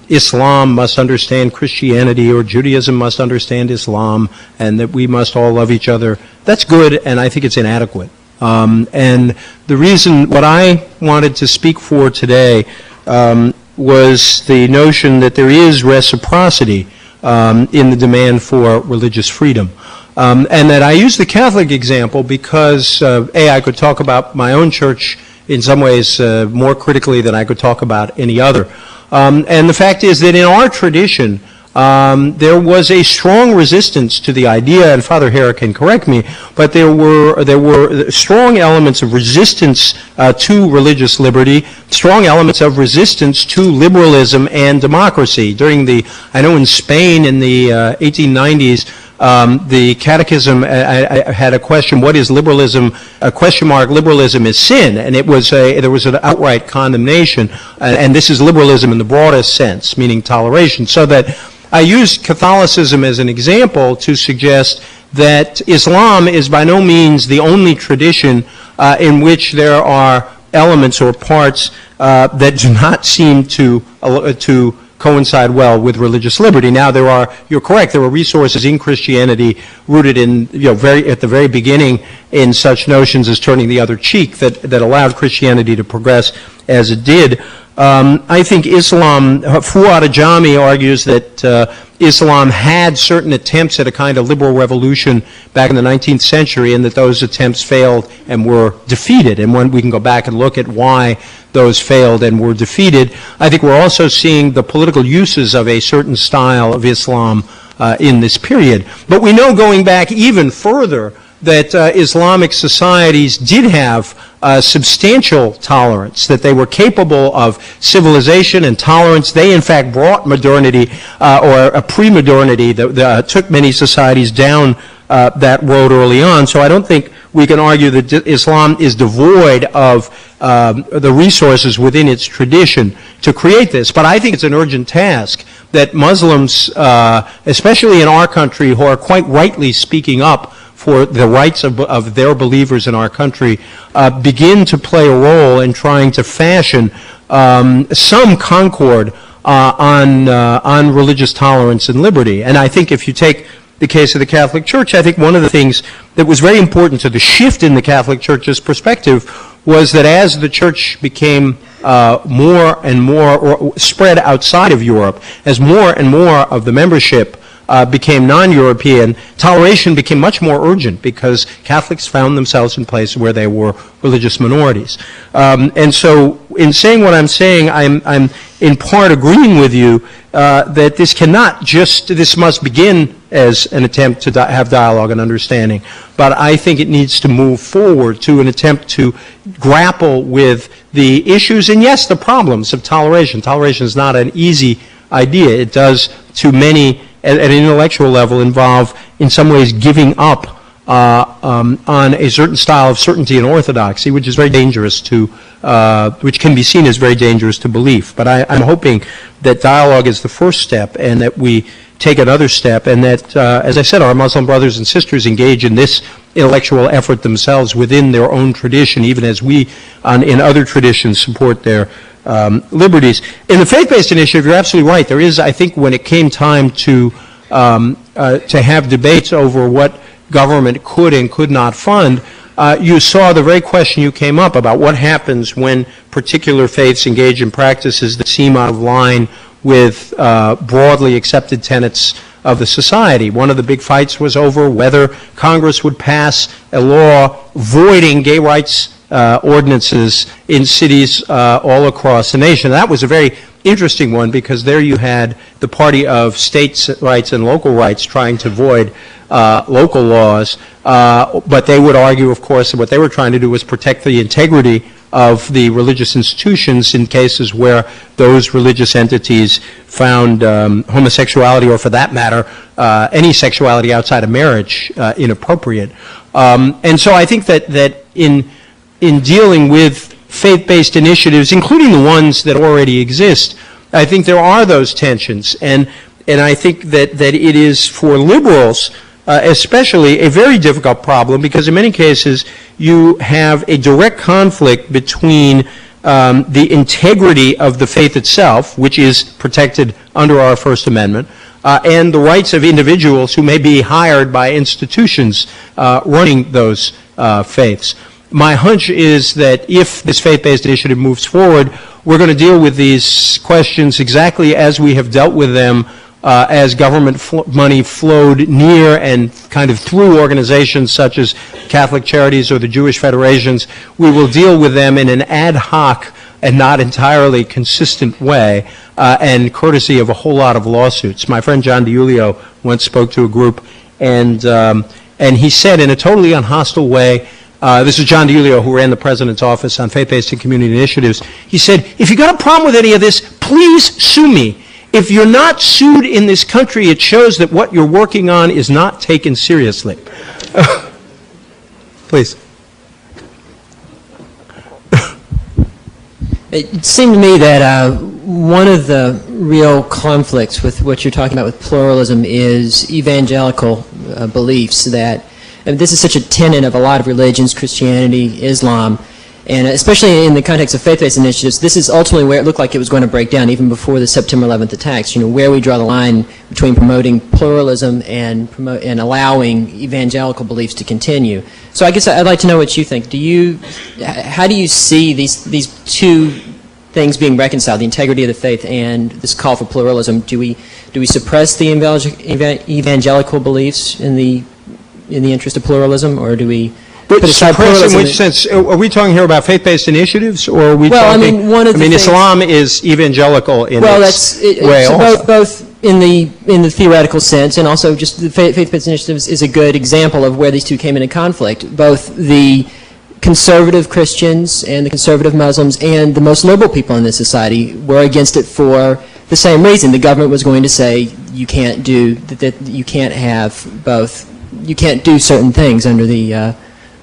Islam must understand Christianity or Judaism must understand Islam and that we must all love each other, that's good, and I think it's inadequate. And the reason, what I wanted to speak for today was the notion that there is reciprocity in the demand for religious freedom. And that I use the Catholic example because, I could talk about my own church in some ways more critically than I could talk about any other. And the fact is that in our tradition, there was a strong resistance to the idea, and Father Hare can correct me, but there were strong elements of resistance to religious liberty, strong elements of resistance to liberalism and democracy. I know in Spain in the 1890s, the Catechism had a question: what is liberalism? A question mark. Liberalism is sin, and there was an outright condemnation. And this is liberalism in the broadest sense, meaning toleration. So that I used Catholicism as an example to suggest that Islam is by no means the only tradition in which there are elements or parts that do not seem to coincide well with religious liberty. Now, you're correct, there are resources in Christianity rooted in, at the very beginning in such notions as turning the other cheek that allowed Christianity to progress as it did. I think Islam, Fuad Ajami argues that Islam had certain attempts at a kind of liberal revolution back in the 19th century, and that those attempts failed and were defeated. And when we can go back and look at why those failed and were defeated, I think we're also seeing the political uses of a certain style of Islam in this period. But we know, going back even further, that Islamic societies did have substantial tolerance, that they were capable of civilization and tolerance. They, in fact, brought modernity or a pre-modernity that took many societies down that road early on. So I don't think we can argue that Islam is devoid of the resources within its tradition to create this. But I think it's an urgent task that Muslims, especially in our country, who are quite rightly speaking up for the rights of their believers in our country, begin to play a role in trying to fashion some concord on religious tolerance and liberty. And I think if you take the case of the Catholic Church, I think one of the things that was very important to the shift in the Catholic Church's perspective was that as the Church became more and more, or spread outside of Europe, as more and more of the membership became non-European, toleration became much more urgent because Catholics found themselves in places where they were religious minorities. And so in saying what I'm saying, I'm in part agreeing with you that this must begin as an attempt to have dialogue and understanding. But I think it needs to move forward to an attempt to grapple with the issues and, yes, the problems of toleration. Toleration is not an easy idea. It does, to many, at an intellectual level, involve in some ways giving up on a certain style of certainty and orthodoxy, which is very dangerous which can be seen as very dangerous to belief. But I'm hoping that dialogue is the first step, and that we take another step, and that, as I said, our Muslim brothers and sisters engage in this intellectual effort themselves within their own tradition, even as we, in other traditions, support their liberties. In the faith-based initiative, you're absolutely right. There is, I think, when it came time to have debates over what government could and could not fund, you saw the very question you came up about what happens when particular faiths engage in practices that seem out of line with broadly accepted tenets of the society. One of the big fights was over whether Congress would pass a law voiding gay rights ordinances in cities all across the nation. That was a very interesting one, because there you had the party of states' rights and local rights trying to void local laws, but they would argue, of course, that what they were trying to do was protect the integrity of the religious institutions in cases where those religious entities found homosexuality, or for that matter, any sexuality outside of marriage, inappropriate. And so I think that in dealing with faith-based initiatives, including the ones that already exist, I think there are those tensions. And I think that it is for liberals especially a very difficult problem, because in many cases you have a direct conflict between the integrity of the faith itself, which is protected under our First Amendment, and the rights of individuals who may be hired by institutions running those faiths. My hunch is that if this faith-based initiative moves forward, we're going to deal with these questions exactly as we have dealt with them as government money flowed near and kind of through organizations such as Catholic Charities or the Jewish Federations. We will deal with them in an ad hoc and not entirely consistent way, and courtesy of a whole lot of lawsuits. My friend John DiIulio once spoke to a group, and he said in a totally unhostile way, this is John DiIulio, who ran the President's Office on Faith-Based and Community Initiatives. He said, if you got a problem with any of this, please sue me. If you're not sued in this country, it shows that what you're working on is not taken seriously. Please. It seemed to me that one of the real conflicts with what you're talking about with pluralism is evangelical beliefs that, and this is such a tenet of a lot of religions, Christianity, Islam, and especially in the context of faith-based initiatives, this is ultimately where it looked like it was going to break down even before the September 11th attacks, where we draw the line between promoting pluralism and allowing evangelical beliefs to continue. So I guess I'd like to know what you think. How do you see these two things being reconciled, the integrity of the faith and this call for pluralism? Do we suppress the evangelical beliefs in the interest of pluralism, or do we put aside suppress pluralism? in which sense? Are we talking here about faith-based initiatives, or are we talking? One of the things, Islam is evangelical in its way so also. both in the theoretical sense, and also just the faith-based initiatives is a good example of where these two came into conflict. Both the conservative Christians and the conservative Muslims and the most liberal people in this society were against it for the same reason. The government was going to say you can't do that. You can't have both. You can't do certain things under the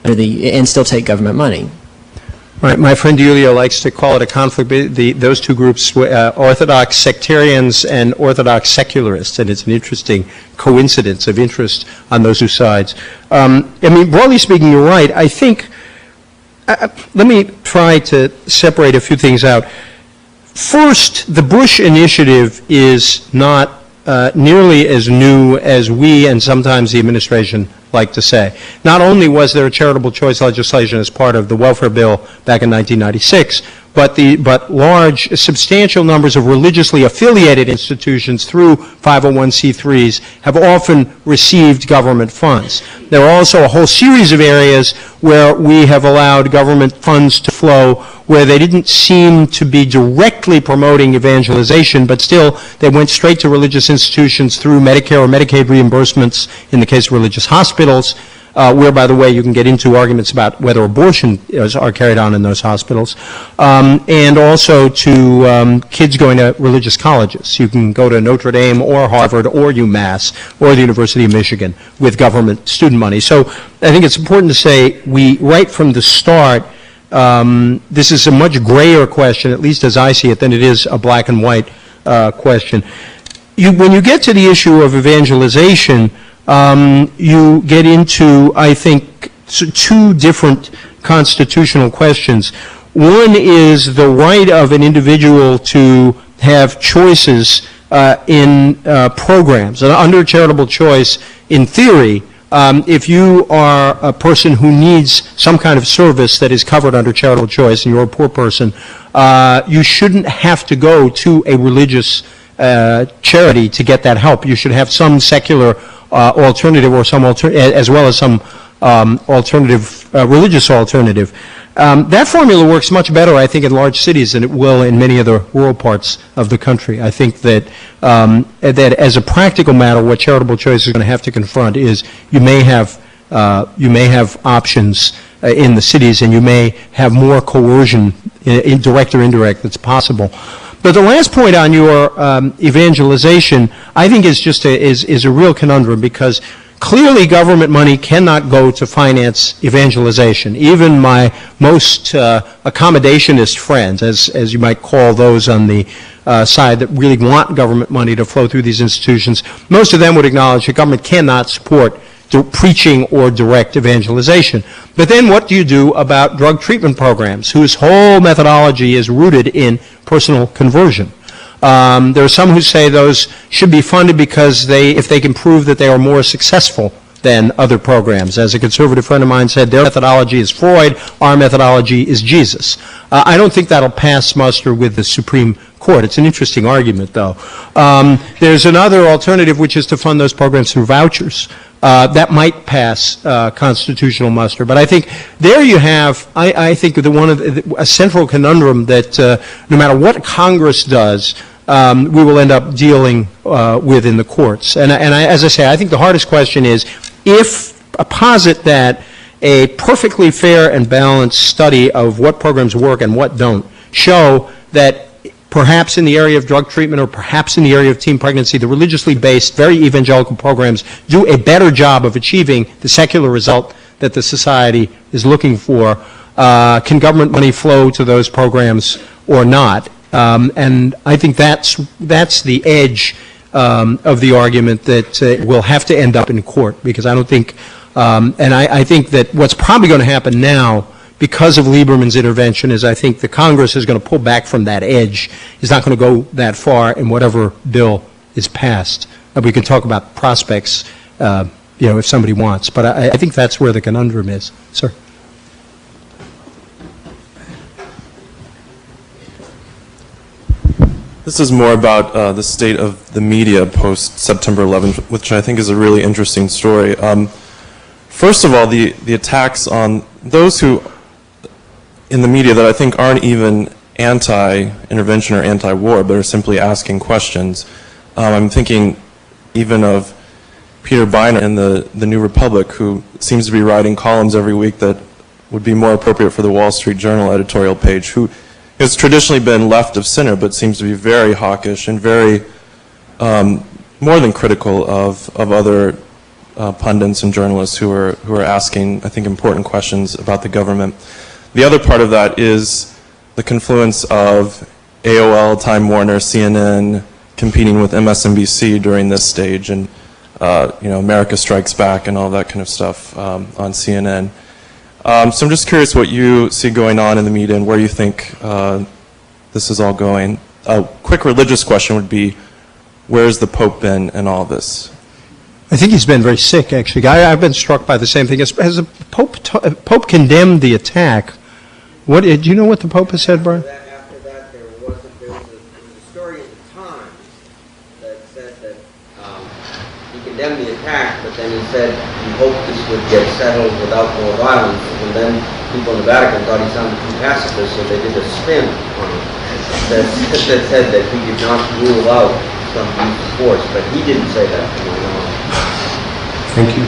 and still take government money. Right. My friend DiIulio likes to call it a conflict. Those two groups, Orthodox sectarians and Orthodox secularists, and it's an interesting coincidence of interest on those two sides. Broadly speaking, you're right. I think. Let me try to separate a few things out. First, the Bush initiative is not nearly as new as we and sometimes the administration like to say. Not only was there a charitable choice legislation as part of the welfare bill back in 1996, but large, substantial numbers of religiously affiliated institutions through 501c3s have often received government funds. There are also a whole series of areas where we have allowed government funds to flow where they didn't seem to be directly promoting evangelization, but still they went straight to religious institutions through Medicare or Medicaid reimbursements in the case of religious hospitals, where, by the way, you can get into arguments about whether abortion are carried on in those hospitals, and also to kids going to religious colleges. You can go to Notre Dame or Harvard or UMass or the University of Michigan with government student money. So I think it's important to say right from the start, this is a much grayer question, at least as I see it, than it is a black and white question. When you get to the issue of evangelization, you get into, I think, two different constitutional questions. One is the right of an individual to have choices in programs. And under charitable choice, in theory, if you are a person who needs some kind of service that is covered under charitable choice and you're a poor person, you shouldn't have to go to a religious charity to get that help. You should have some secular alternative or as well as some alternative, religious alternative. That formula works much better, I think, in large cities than it will in many other rural parts of the country. I think that that as a practical matter, what charitable choice is going to have to confront is you may have options in the cities, and you may have more coercion, direct or indirect, that's possible. But the last point on your evangelization, I think, is a real conundrum, because clearly government money cannot go to finance evangelization. Even my most accommodationist friends, as you might call those on the side that really want government money to flow through these institutions, most of them would acknowledge that government cannot support preaching or direct evangelization. But then what do you do about drug treatment programs whose whole methodology is rooted in personal conversion? There are some who say those should be funded because if they can prove that they are more successful than other programs. As a conservative friend of mine said, their methodology is Freud, our methodology is Jesus. I don't think that'll pass muster with the Supreme Court. It's an interesting argument, though. There's another alternative, which is to fund those programs through vouchers. That might pass constitutional muster. But I think there you have, I think, a central conundrum that no matter what Congress does, we will end up dealing with in the courts. And as I say, I think the hardest question is posit that a perfectly fair and balanced study of what programs work and what don't show that perhaps in the area of drug treatment or perhaps in the area of teen pregnancy, the religiously based, very evangelical programs do a better job of achieving the secular result that the society is looking for. Can government money flow to those programs or not? And I think that's the edge of the argument that will have to end up in court, because I don't think, and I think that what's probably going to happen now because of Lieberman's intervention is I think the Congress is going to pull back from that edge. It's not going to go that far in whatever bill is passed. We can talk about prospects, if somebody wants, but I think that's where the conundrum is. Sir. This is more about the state of the media post-September 11th, which I think is a really interesting story. First of all, the attacks on those who in the media that I think aren't even anti-intervention or anti-war, but are simply asking questions. I'm thinking even of Peter Biner in the New Republic, who seems to be writing columns every week that would be more appropriate for the Wall Street Journal editorial page, who has traditionally been left of center, but seems to be very hawkish and very more than critical of other pundits and journalists who are asking, I think, important questions about the government. The other part of that is the confluence of AOL, Time Warner, CNN competing with MSNBC during this stage, and America Strikes Back and all that kind of stuff on CNN. So I'm just curious what you see going on in the media and where you think this is all going. A quick religious question would be, where's the Pope been in all this? I think he's been very sick, actually. I've been struck by the same thing. Has the Pope condemned the attack? Do you know what the Pope has said, Brian? After that, there was a story at the Times that said that he condemned the attack, but then he said he hoped this would get settled without more violence. And then people in the Vatican thought he sounded too pacifist, so they did a spin on him that said that he did not rule out some use of force, but he didn't say that to my knowledge. Thank you.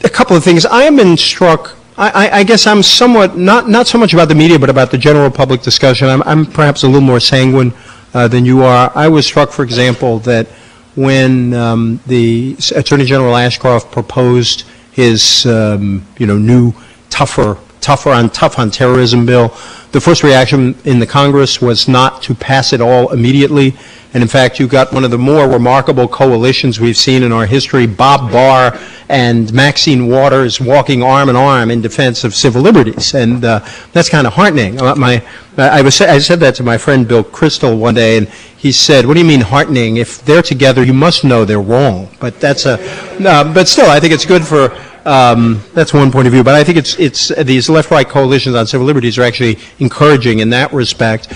A couple of things. I have been struck. I guess I'm somewhat not so much about the media, but about the general public discussion. I'm perhaps a little more sanguine than you are. I was struck, for example, that when the Attorney General Ashcroft proposed his new tough on terrorism bill, the first reaction in the Congress was not to pass it all immediately. And in fact, you got one of the more remarkable coalitions we've seen in our history, Bob Barr and Maxine Waters walking arm in arm in defense of civil liberties. And that's kind of heartening. I said that to my friend Bill Kristol one day, and he said, "What do you mean heartening? If they're together, you must know they're wrong." But but still, I think it's good for, that's one point of view. But I think it's these left-right coalitions on civil liberties are actually encouraging in that respect.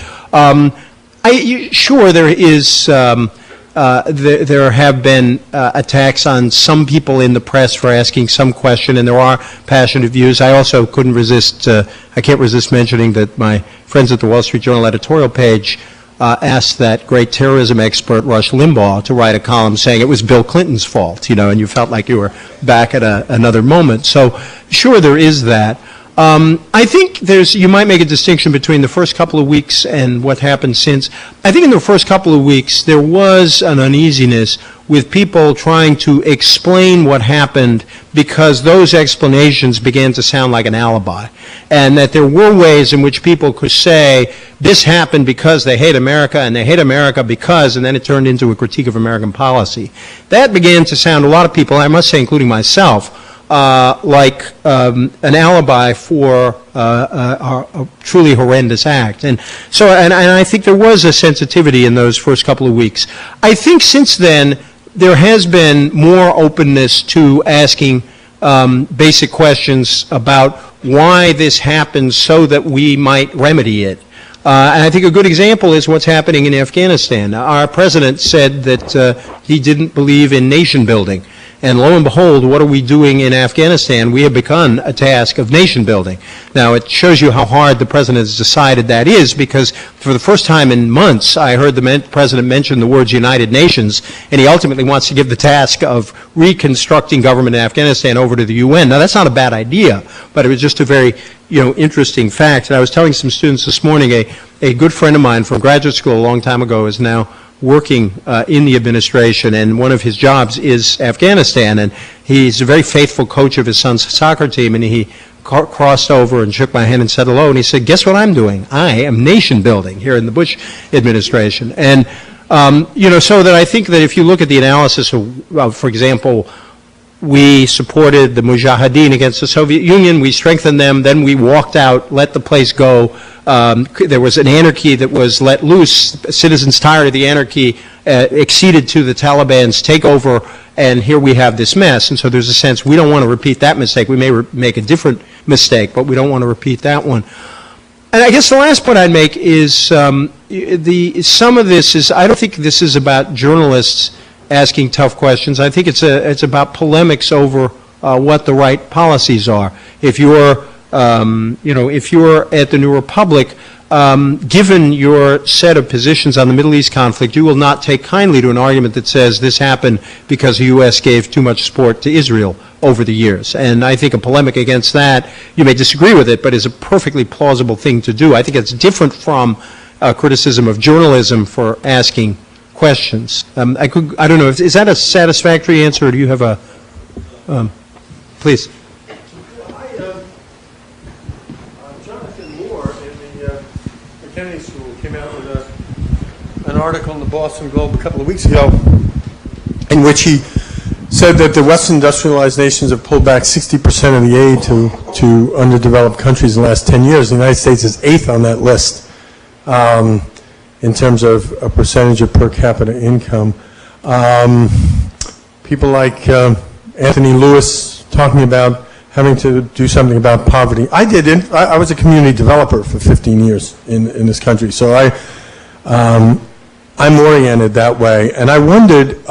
Sure, there is. There have been attacks on some people in the press for asking some question, and there are passionate views. I also couldn't resist. I can't resist mentioning that my friends at the Wall Street Journal editorial page asked that great terrorism expert Rush Limbaugh to write a column saying it was Bill Clinton's fault, and you felt like you were back at another moment. So, sure, there is that. I think you might make a distinction between the first couple of weeks and what happened since. I think in the first couple of weeks there was an uneasiness with people trying to explain what happened because those explanations began to sound like an alibi. And that there were ways in which people could say, this happened because they hate America, and they hate America because, and then it turned into a critique of American policy. That began to sound, a lot of people, I must say including myself, like an alibi for a truly horrendous act. And so, and I think there was a sensitivity in those first couple of weeks. I think since then, there has been more openness to asking basic questions about why this happens so that we might remedy it. And I think a good example is what's happening in Afghanistan. Our president said that he didn't believe in nation building. And lo and behold, what are we doing in Afghanistan? We have begun a task of nation building. Now, it shows you how hard the president has decided that is, because for the first time in months, I heard the president mention the words United Nations, and he ultimately wants to give the task of reconstructing government in Afghanistan over to the UN. Now, that's not a bad idea, but it was just a very, interesting fact. And I was telling some students this morning, a good friend of mine from graduate school a long time ago is now working in the administration, and one of his jobs is Afghanistan, and he's a very faithful coach of his son's soccer team, and he crossed over and shook my hand and said hello, and he said, guess what I'm doing? I am nation building here in the Bush administration. And, so that I think that if you look at the analysis of, for example, we supported the Mujahideen against the Soviet Union, we strengthened them, then we walked out, let the place go. There was an anarchy that was let loose. Citizens tired of the anarchy acceded to the Taliban's takeover, and here we have this mess. And so there's a sense we don't want to repeat that mistake. We may make a different mistake, but we don't want to repeat that one. And I guess the last point I'd make is some of this is, I don't think this is about journalists asking tough questions. I think it's about polemics over what the right policies are. If you're if you're at the New Republic, given your set of positions on the Middle East conflict, you will not take kindly to an argument that says this happened because the U.S. gave too much support to Israel over the years. And I think a polemic against that, you may disagree with it, but is a perfectly plausible thing to do. I think it's different from criticism of journalism for asking questions. I don't know, is that a satisfactory answer, or do you have a, please? Kennedy School came out with an article in the Boston Globe a couple of weeks ago in which he said that the Western industrialized nations have pulled back 60% of the aid to underdeveloped countries in the last 10 years. The United States is 8th on that list in terms of a percentage of per capita income. People like Anthony Lewis talking about having to do something about poverty. I was a community developer for 15 years in this country, so I'm oriented that way. And I wondered,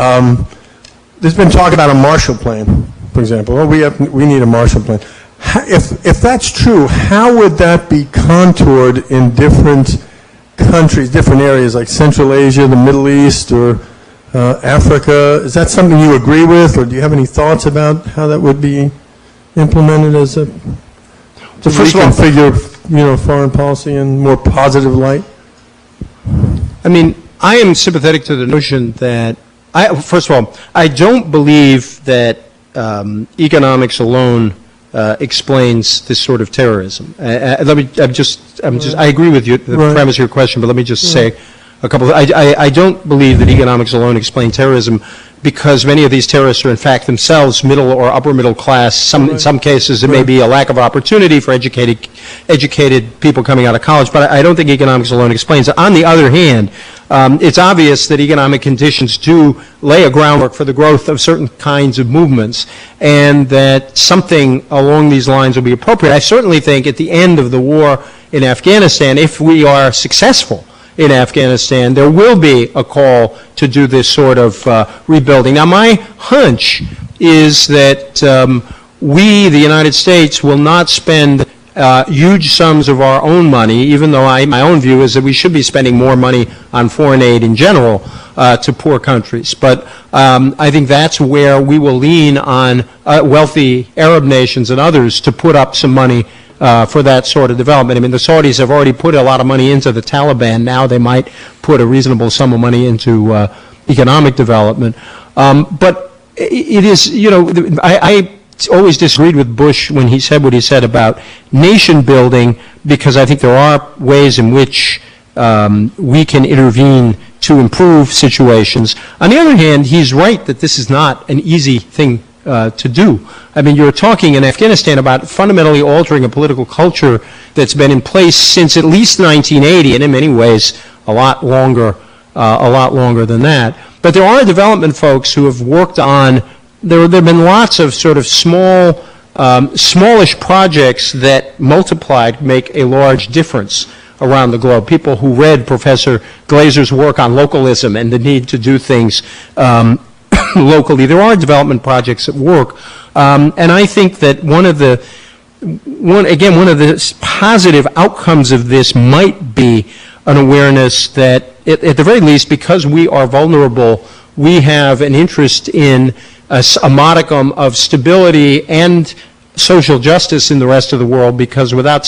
there's been talk about a Marshall Plan, for example. Well, we need a Marshall Plan. If that's true, how would that be contoured in different countries, different areas like Central Asia, the Middle East, or Africa? Is that something you agree with, or do you have any thoughts about how that would be implemented as a to reconfigure, foreign policy in more positive light? I mean, I am sympathetic to the notion that, first of all, I don't believe that economics alone explains this sort of terrorism. I agree with you, the premise of your question, but let me just say a couple of, I don't believe that economics alone explain terrorism, because many of these terrorists are in fact themselves middle or upper middle class. In some cases it may be a lack of opportunity for educated people coming out of college, but I don't think economics alone explains it. On the other hand, it's obvious that economic conditions do lay a groundwork for the growth of certain kinds of movements, and that something along these lines will be appropriate. I certainly think at the end of the war in Afghanistan, if we are successful in Afghanistan, there will be a call to do this sort of rebuilding. Now, my hunch is that we, the United States, will not spend huge sums of our own money, even though my own view is that we should be spending more money on foreign aid in general to poor countries. But I think that's where we will lean on wealthy Arab nations and others to put up some money for that sort of development. I mean, the Saudis have already put a lot of money into the Taliban. Now they might put a reasonable sum of money into economic development. But it is, I always disagreed with Bush when he said what he said about nation building, because I think there are ways in which we can intervene to improve situations. On the other hand, he's right that this is not an easy thing to do. I mean, you're talking in Afghanistan about fundamentally altering a political culture that's been in place since at least 1980, and in many ways a lot longer than that. But there are development folks who have worked on. There have been lots of sort of smallish projects that multiplied make a large difference around the globe. People who read Professor Glazer's work on localism and the need to do things locally. There are development projects at work, and I think that one of the positive outcomes of this might be an awareness that, at the very least, because we are vulnerable, we have an interest in a modicum of stability and social justice in the rest of the world, because without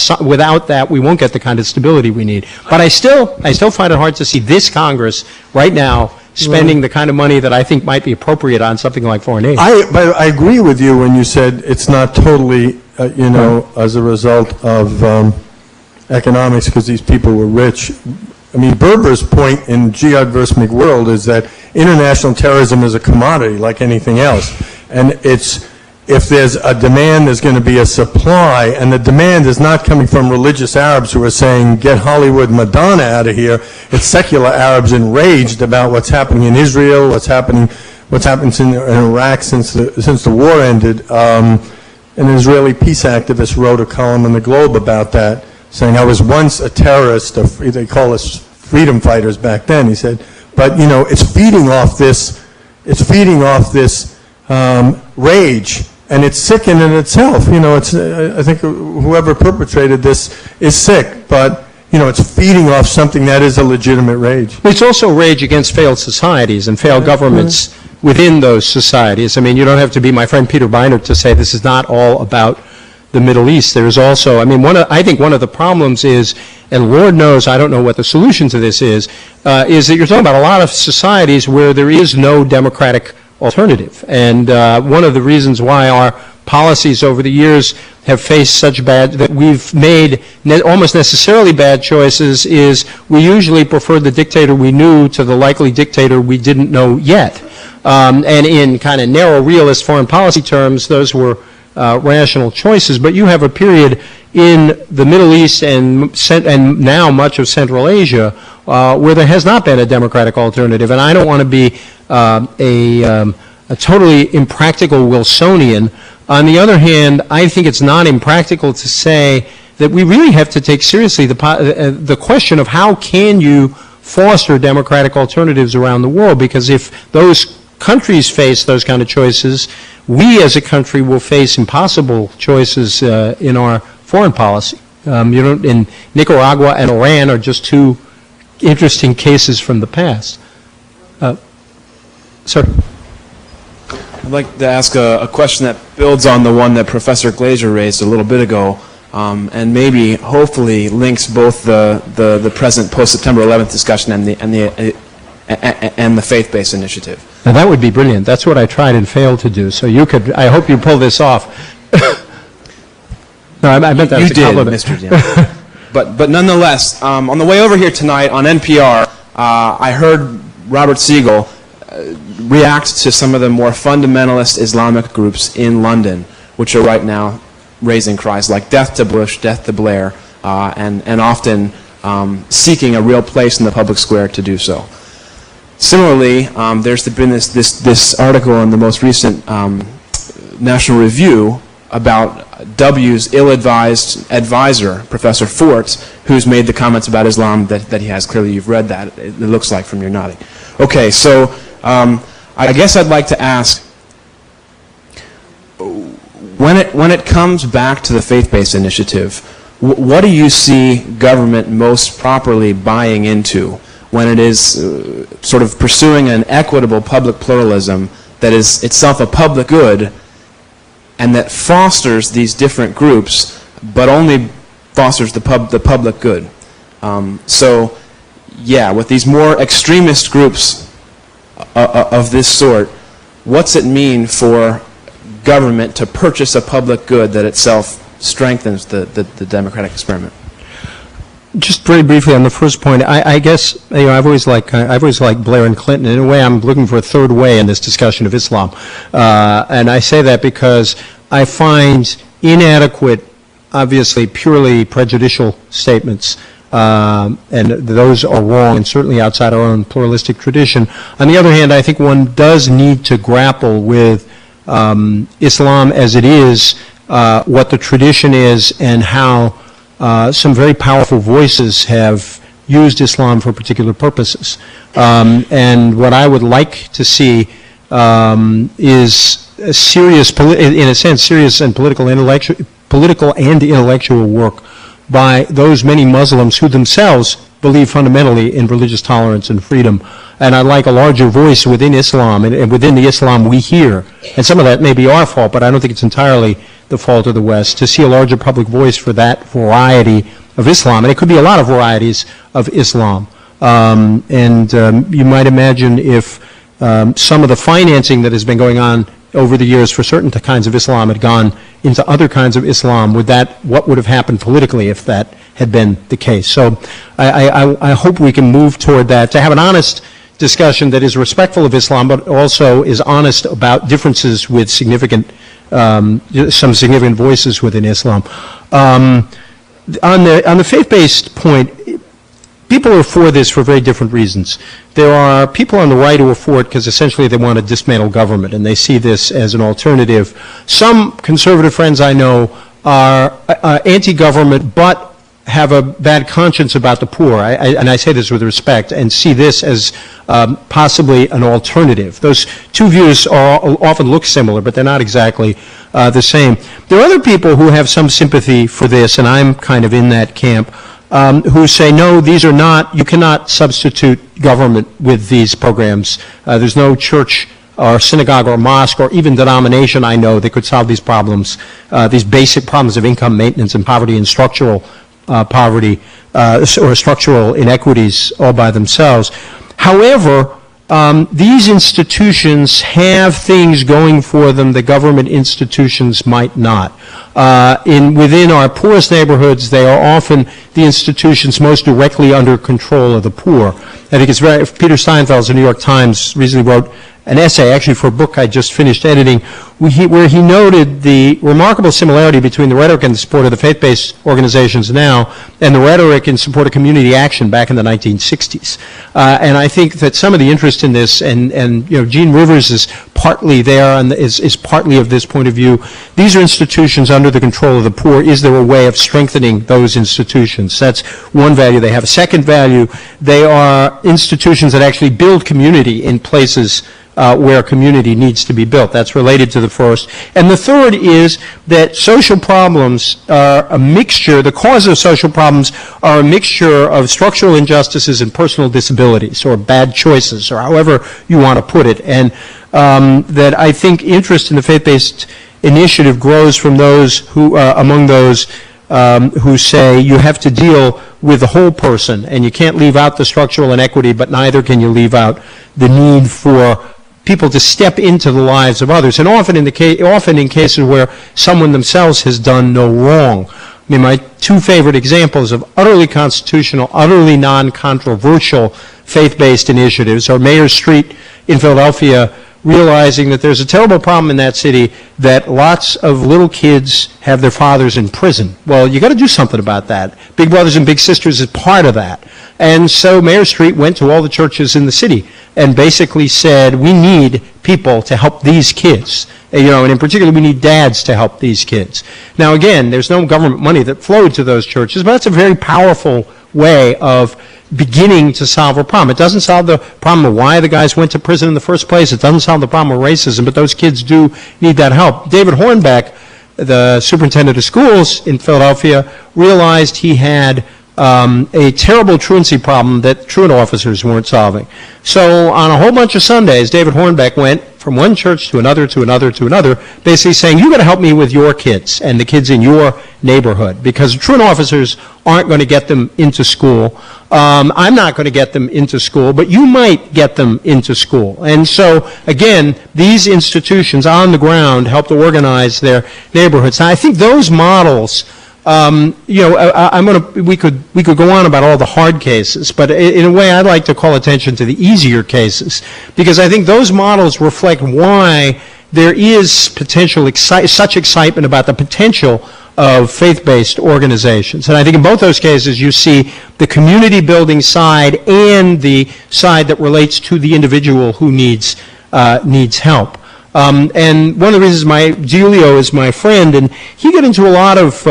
that we won't get the kind of stability we need. But I still find it hard to see this Congress right now spending the kind of money that I think might be appropriate on something like foreign aid. But I agree with you when you said it's not totally, as a result of economics because these people were rich. I mean, Berber's point in Jihad versus McWorld is that international terrorism is a commodity like anything else. And if there's a demand, there's going to be a supply, and the demand is not coming from religious Arabs who are saying, get Hollywood Madonna out of here. It's secular Arabs enraged about what's happening in Israel, what's happened in Iraq since the war ended. An Israeli peace activist wrote a column in the Globe about that, saying, I was once a terrorist, they call us freedom fighters back then, he said, but it's feeding off this rage, and it's sick in itself. I think whoever perpetrated this is sick, but it's feeding off something that is a legitimate rage. It's also rage against failed societies and failed governments within those societies. I mean, you don't have to be my friend Peter Beinart to say this is not all about the Middle East. There's also, I think one of the problems is, and Lord knows I don't know what the solution to this is that you're talking about a lot of societies where there is no democratic alternative. And one of the reasons why our policies over the years have faced that we've made almost necessarily bad choices is we usually prefer the dictator we knew to the likely dictator we didn't know yet. And in kind of narrow realist foreign policy terms, those were rational choices. But you have a period in the Middle East and now much of Central Asia where there has not been a democratic alternative. And I don't want to be a totally impractical Wilsonian. On the other hand, I think it's not impractical to say that we really have to take seriously the question of how can you foster democratic alternatives around the world, because if those countries face those kind of choices, we as a country will face impossible choices in our foreign policy. In Nicaragua and Iran are just two interesting cases from the past. Sir? I'd like to ask a question that builds on the one that Professor Glazer raised a little bit ago, and maybe, hopefully, links both the present post-September 11th discussion and the faith-based initiative. Now that would be brilliant. That's what I tried and failed to do. So I hope you pull this off. No, I meant that as a compliment. Mr. Jim. But nonetheless, on the way over here tonight on NPR, I heard Robert Siegel react to some of the more fundamentalist Islamic groups in London, which are right now raising cries like death to Bush, death to Blair, and often seeking a real place in the public square to do so. Similarly, there's been this article in the most recent National Review about W's ill-advised advisor, Professor Fort, who's made the comments about Islam that he has. Clearly, you've read that, it looks like, from your nodding. Okay, so I guess I'd like to ask, when it comes back to the faith-based initiative, what do you see government most properly buying into when it is sort of pursuing an equitable public pluralism that is itself a public good and that fosters these different groups, but only fosters the public good? So, yeah, with these more extremist groups of this sort, what's it mean for government to purchase a public good that itself strengthens the democratic experiment? Just very briefly on the first point, I guess I've always liked Blair and Clinton. In a way, I'm looking for a third way in this discussion of Islam, and I say that because I find inadequate, obviously purely prejudicial statements, and those are wrong and certainly outside our own pluralistic tradition. On the other hand, I think one does need to grapple with Islam as it is, what the tradition is, and how some very powerful voices have used Islam for particular purposes. And what I would like to see is a serious, in a sense, serious and political and intellectual work by those many Muslims who themselves believe fundamentally in religious tolerance and freedom. And I'd like a larger voice within Islam, and within the Islam we hear, and some of that may be our fault, but I don't think it's entirely the fault of the West, to see a larger public voice for that variety of Islam. And it could be a lot of varieties of Islam. You might imagine if some of the financing that has been going on over the years for certain kinds of Islam had gone into other kinds of Islam, what would have happened politically if that had been the case? So I hope we can move toward that, to have an honest discussion that is respectful of Islam, but also is honest about differences with some significant voices within Islam. On the faith-based point, people are for this for very different reasons. There are people on the right who are for it because essentially they want to dismantle government, and they see this as an alternative. Some conservative friends I know are anti-government, but have a bad conscience about the poor, and I say this with respect, and see this as possibly an alternative. Those two views often look similar, but they're not exactly the same. There are other people who have some sympathy for this, and I'm kind of in that camp, who say, no, these are not, you cannot substitute government with these programs. There's no church or synagogue or mosque or even denomination I know that could solve these problems, these basic problems of income maintenance and poverty and structural poverty or structural inequities all by themselves. However, these institutions have things going for them that government institutions might not. Within our poorest neighborhoods, they are often the institutions most directly under control of the poor. I think it's Peter Steinfeld's the New York Times recently wrote an essay, actually for a book I just finished editing, where he noted the remarkable similarity between the rhetoric in support of the faith-based organizations now and the rhetoric in support of community action back in the 1960s. And I think that some of the interest in this, and Gene Rivers is partly there and is partly of this point of view. These are institutions under the control of the poor. Is there a way of strengthening those institutions? That's one value they have. A second value, they are institutions that actually build community in places where community needs to be built. That's related to the first. And the third is that social problems are a mixture, the cause of social problems are a mixture of structural injustices and personal disabilities, or bad choices, or however you want to put it. And that I think interest in the faith-based initiative grows from those who, among those who say you have to deal with the whole person, and you can't leave out the structural inequity, but neither can you leave out the need for people to step into the lives of others, and often in cases where someone themselves has done no wrong. I mean, my two favorite examples of utterly constitutional, utterly non-controversial faith-based initiatives are Mayor Street in Philadelphia, realizing that there's a terrible problem in that city that lots of little kids have their fathers in prison. Well, you got to do something about that. Big Brothers and Big Sisters is part of that. And so Mayor Street went to all the churches in the city and basically said, we need people to help these kids. And in particular, we need dads to help these kids. Now, again, there's no government money that flowed to those churches, but that's a very powerful way of beginning to solve a problem. It doesn't solve the problem of why the guys went to prison in the first place. It doesn't solve the problem of racism, but those kids do need that help. David Hornbeck, the superintendent of schools in Philadelphia, realized he had a terrible truancy problem that truant officers weren't solving. So on a whole bunch of Sundays, David Hornbeck went from one church to another, to another, to another, basically saying, you got to help me with your kids and the kids in your neighborhood, because truant officers aren't going to get them into school. I'm not going to get them into school, but you might get them into school. And so, again, these institutions on the ground help to organize their neighborhoods. Now, I think those models we could go on about all the hard cases, but in a way I'd like to call attention to the easier cases, because I think those models reflect why there is such excitement about the potential of faith-based organizations. And I think in both those cases you see the community building side and the side that relates to the individual who needs help. And one of the reasons Giulio is my friend, and he got into a lot of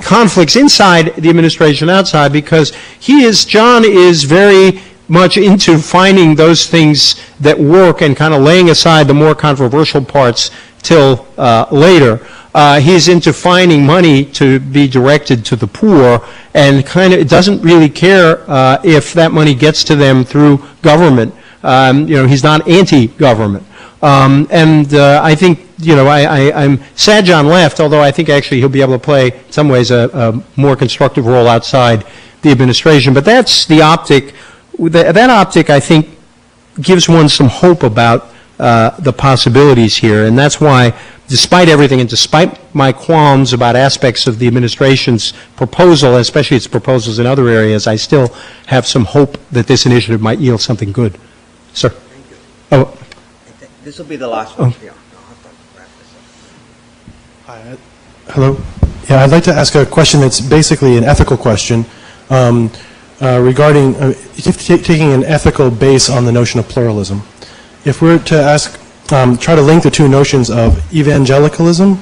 conflicts inside the administration, outside, because John is very much into finding those things that work and kind of laying aside the more controversial parts till later. He's into finding money to be directed to the poor, and kind of doesn't really care if that money gets to them through government. He's not anti-government. I think, I'm sad John left, although I think actually he'll be able to play, in some ways, a more constructive role outside the administration. But that's the optic. That optic, I think, gives one some hope about the possibilities here. And that's why, despite everything, and despite my qualms about aspects of the administration's proposal, especially its proposals in other areas, I still have some hope that this initiative might yield something good. Sir? Thank you. Oh. This will be the last one. Yeah. Hi. Hello. Yeah, I'd like to ask a question that's basically an ethical question regarding taking an ethical base on the notion of pluralism. If we're to try to link the two notions of evangelicalism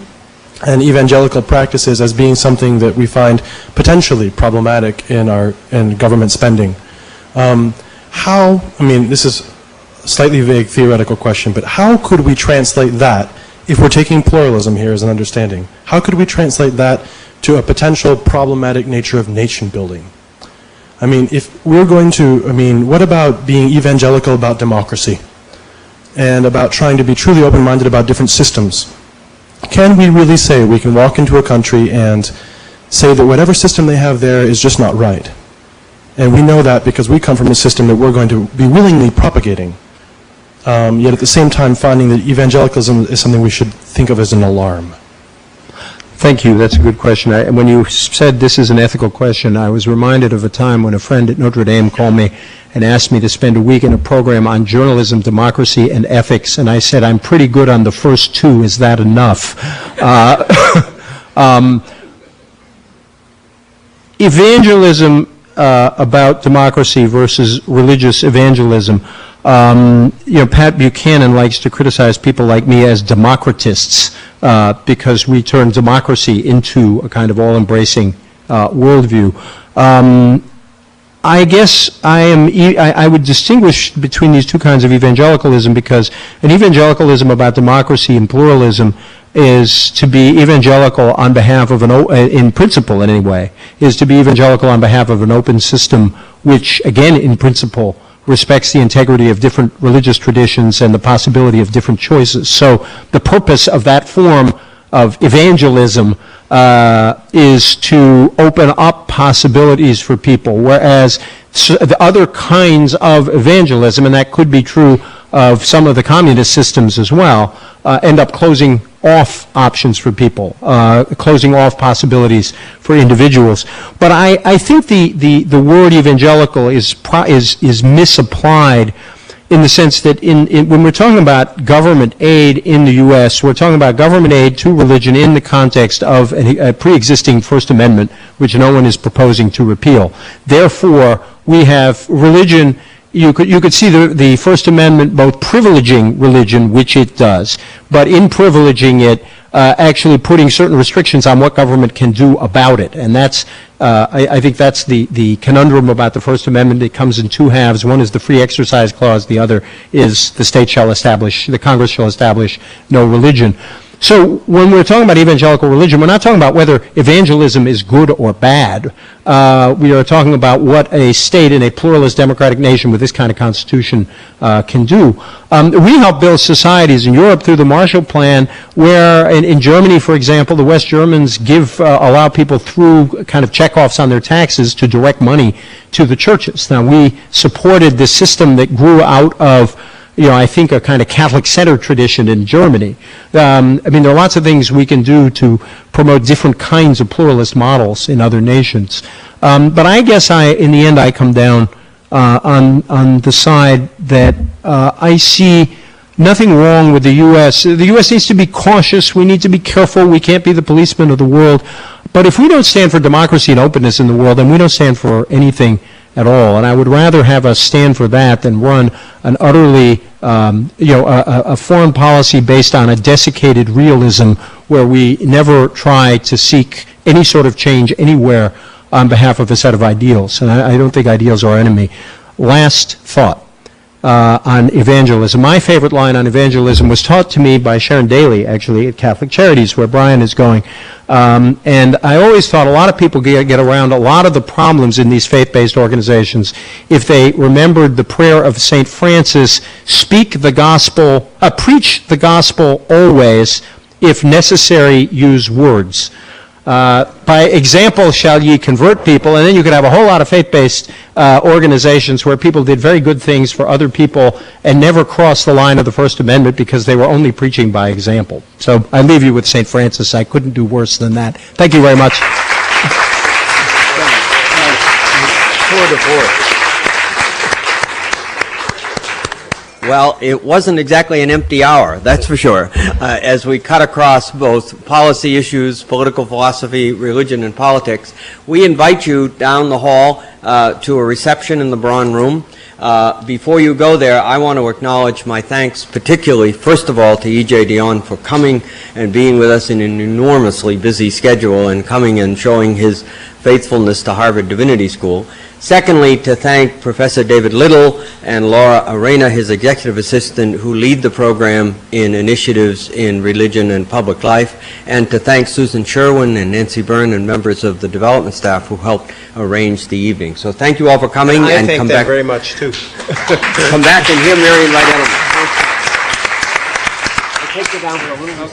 and evangelical practices as being something that we find potentially problematic in government spending, this is a slightly vague theoretical question, but how could we translate that, if we're taking pluralism here as an understanding, how could we translate that to a potential problematic nature of nation building? If we're going to, what about being evangelical about democracy and about trying to be truly open-minded about different systems? Can we really say we can walk into a country and say that whatever system they have there is just not right? And we know that because we come from a system that we're going to be willingly propagating. Yet at the same time finding that evangelicalism is something we should think of as an alarm. Thank you. That's a good question. When you said this is an ethical question, I was reminded of a time when a friend at Notre Dame called me and asked me to spend a week in a program on journalism, democracy, and ethics. And I said, I'm pretty good on the first two. Is that enough? Evangelism about democracy versus religious evangelism. Pat Buchanan likes to criticize people like me as democratists because we turn democracy into a kind of all-embracing worldview. I guess I would distinguish between these two kinds of evangelicalism, because an evangelicalism about democracy and pluralism is to be evangelical on behalf of in principle in any way, is to be evangelical on behalf of an open system which, again, in principle, respects the integrity of different religious traditions and the possibility of different choices. So the purpose of that form of evangelism is to open up possibilities for people, whereas the other kinds of evangelism, and that could be true of some of the communist systems as well, end up closing off options for people, closing off possibilities for individuals. But I think the word evangelical is misapplied in the sense that when we're talking about government aid in the U.S., we're talking about government aid to religion in the context of a pre-existing First Amendment, which no one is proposing to repeal. Therefore, we have religion. You could see the First Amendment both privileging religion, which it does, but in privileging it, actually putting certain restrictions on what government can do about it. And that's, I think that's the conundrum about the First Amendment. It comes in two halves. One is the free exercise clause. The other is the Congress shall establish no religion. So when we're talking about evangelical religion, we're not talking about whether evangelism is good or bad. We are talking about what a state in a pluralist democratic nation with this kind of constitution can do. We help build societies in Europe through the Marshall Plan, where in Germany, for example, the West Germans allow people through kind of checkoffs on their taxes to direct money to the churches. Now, we supported this system that grew out of I think a kind of Catholic-centered tradition in Germany. I mean, there are lots of things we can do to promote different kinds of pluralist models in other nations. But I guess in the end, I come down on the side that I see nothing wrong with the U.S. The U.S. needs to be cautious. We need to be careful. We can't be the policeman of the world. But if we don't stand for democracy and openness in the world, then we don't stand for anything at all. And I would rather have us stand for that than run an utterly, a foreign policy based on a desiccated realism where we never try to seek any sort of change anywhere on behalf of a set of ideals. And I don't think ideals are our enemy. Last thought on evangelism. My favorite line on evangelism was taught to me by Sharon Daly, actually, at Catholic Charities, where Brian is going. And I always thought a lot of people get around a lot of the problems in these faith-based organizations if they remembered the prayer of St. Francis, speak the gospel, preach the gospel always, if necessary, use words. By example shall ye convert people, and then you could have a whole lot of faith-based organizations where people did very good things for other people and never crossed the line of the First Amendment because they were only preaching by example. So I leave you with St. Francis. I couldn't do worse than that. Thank you very much. Well, it wasn't exactly an empty hour, that's for sure, as we cut across both policy issues, political philosophy, religion, and politics. We invite you down the hall to a reception in the Braun Room. Before you go there, I want to acknowledge my thanks particularly, first of all, to E.J. Dion for coming and being with us in an enormously busy schedule and coming and showing his faithfulness to Harvard Divinity School. Secondly, to thank Professor David Little and Laura Arena, his executive assistant, who lead the program in initiatives in religion and public life, and to thank Susan Sherwin and Nancy Byrne and members of the development staff who helped arrange the evening. So thank you all for coming. And I and thank come them back very much, too. Come back and hear Marion Wright Edelman. I'll take you down for a little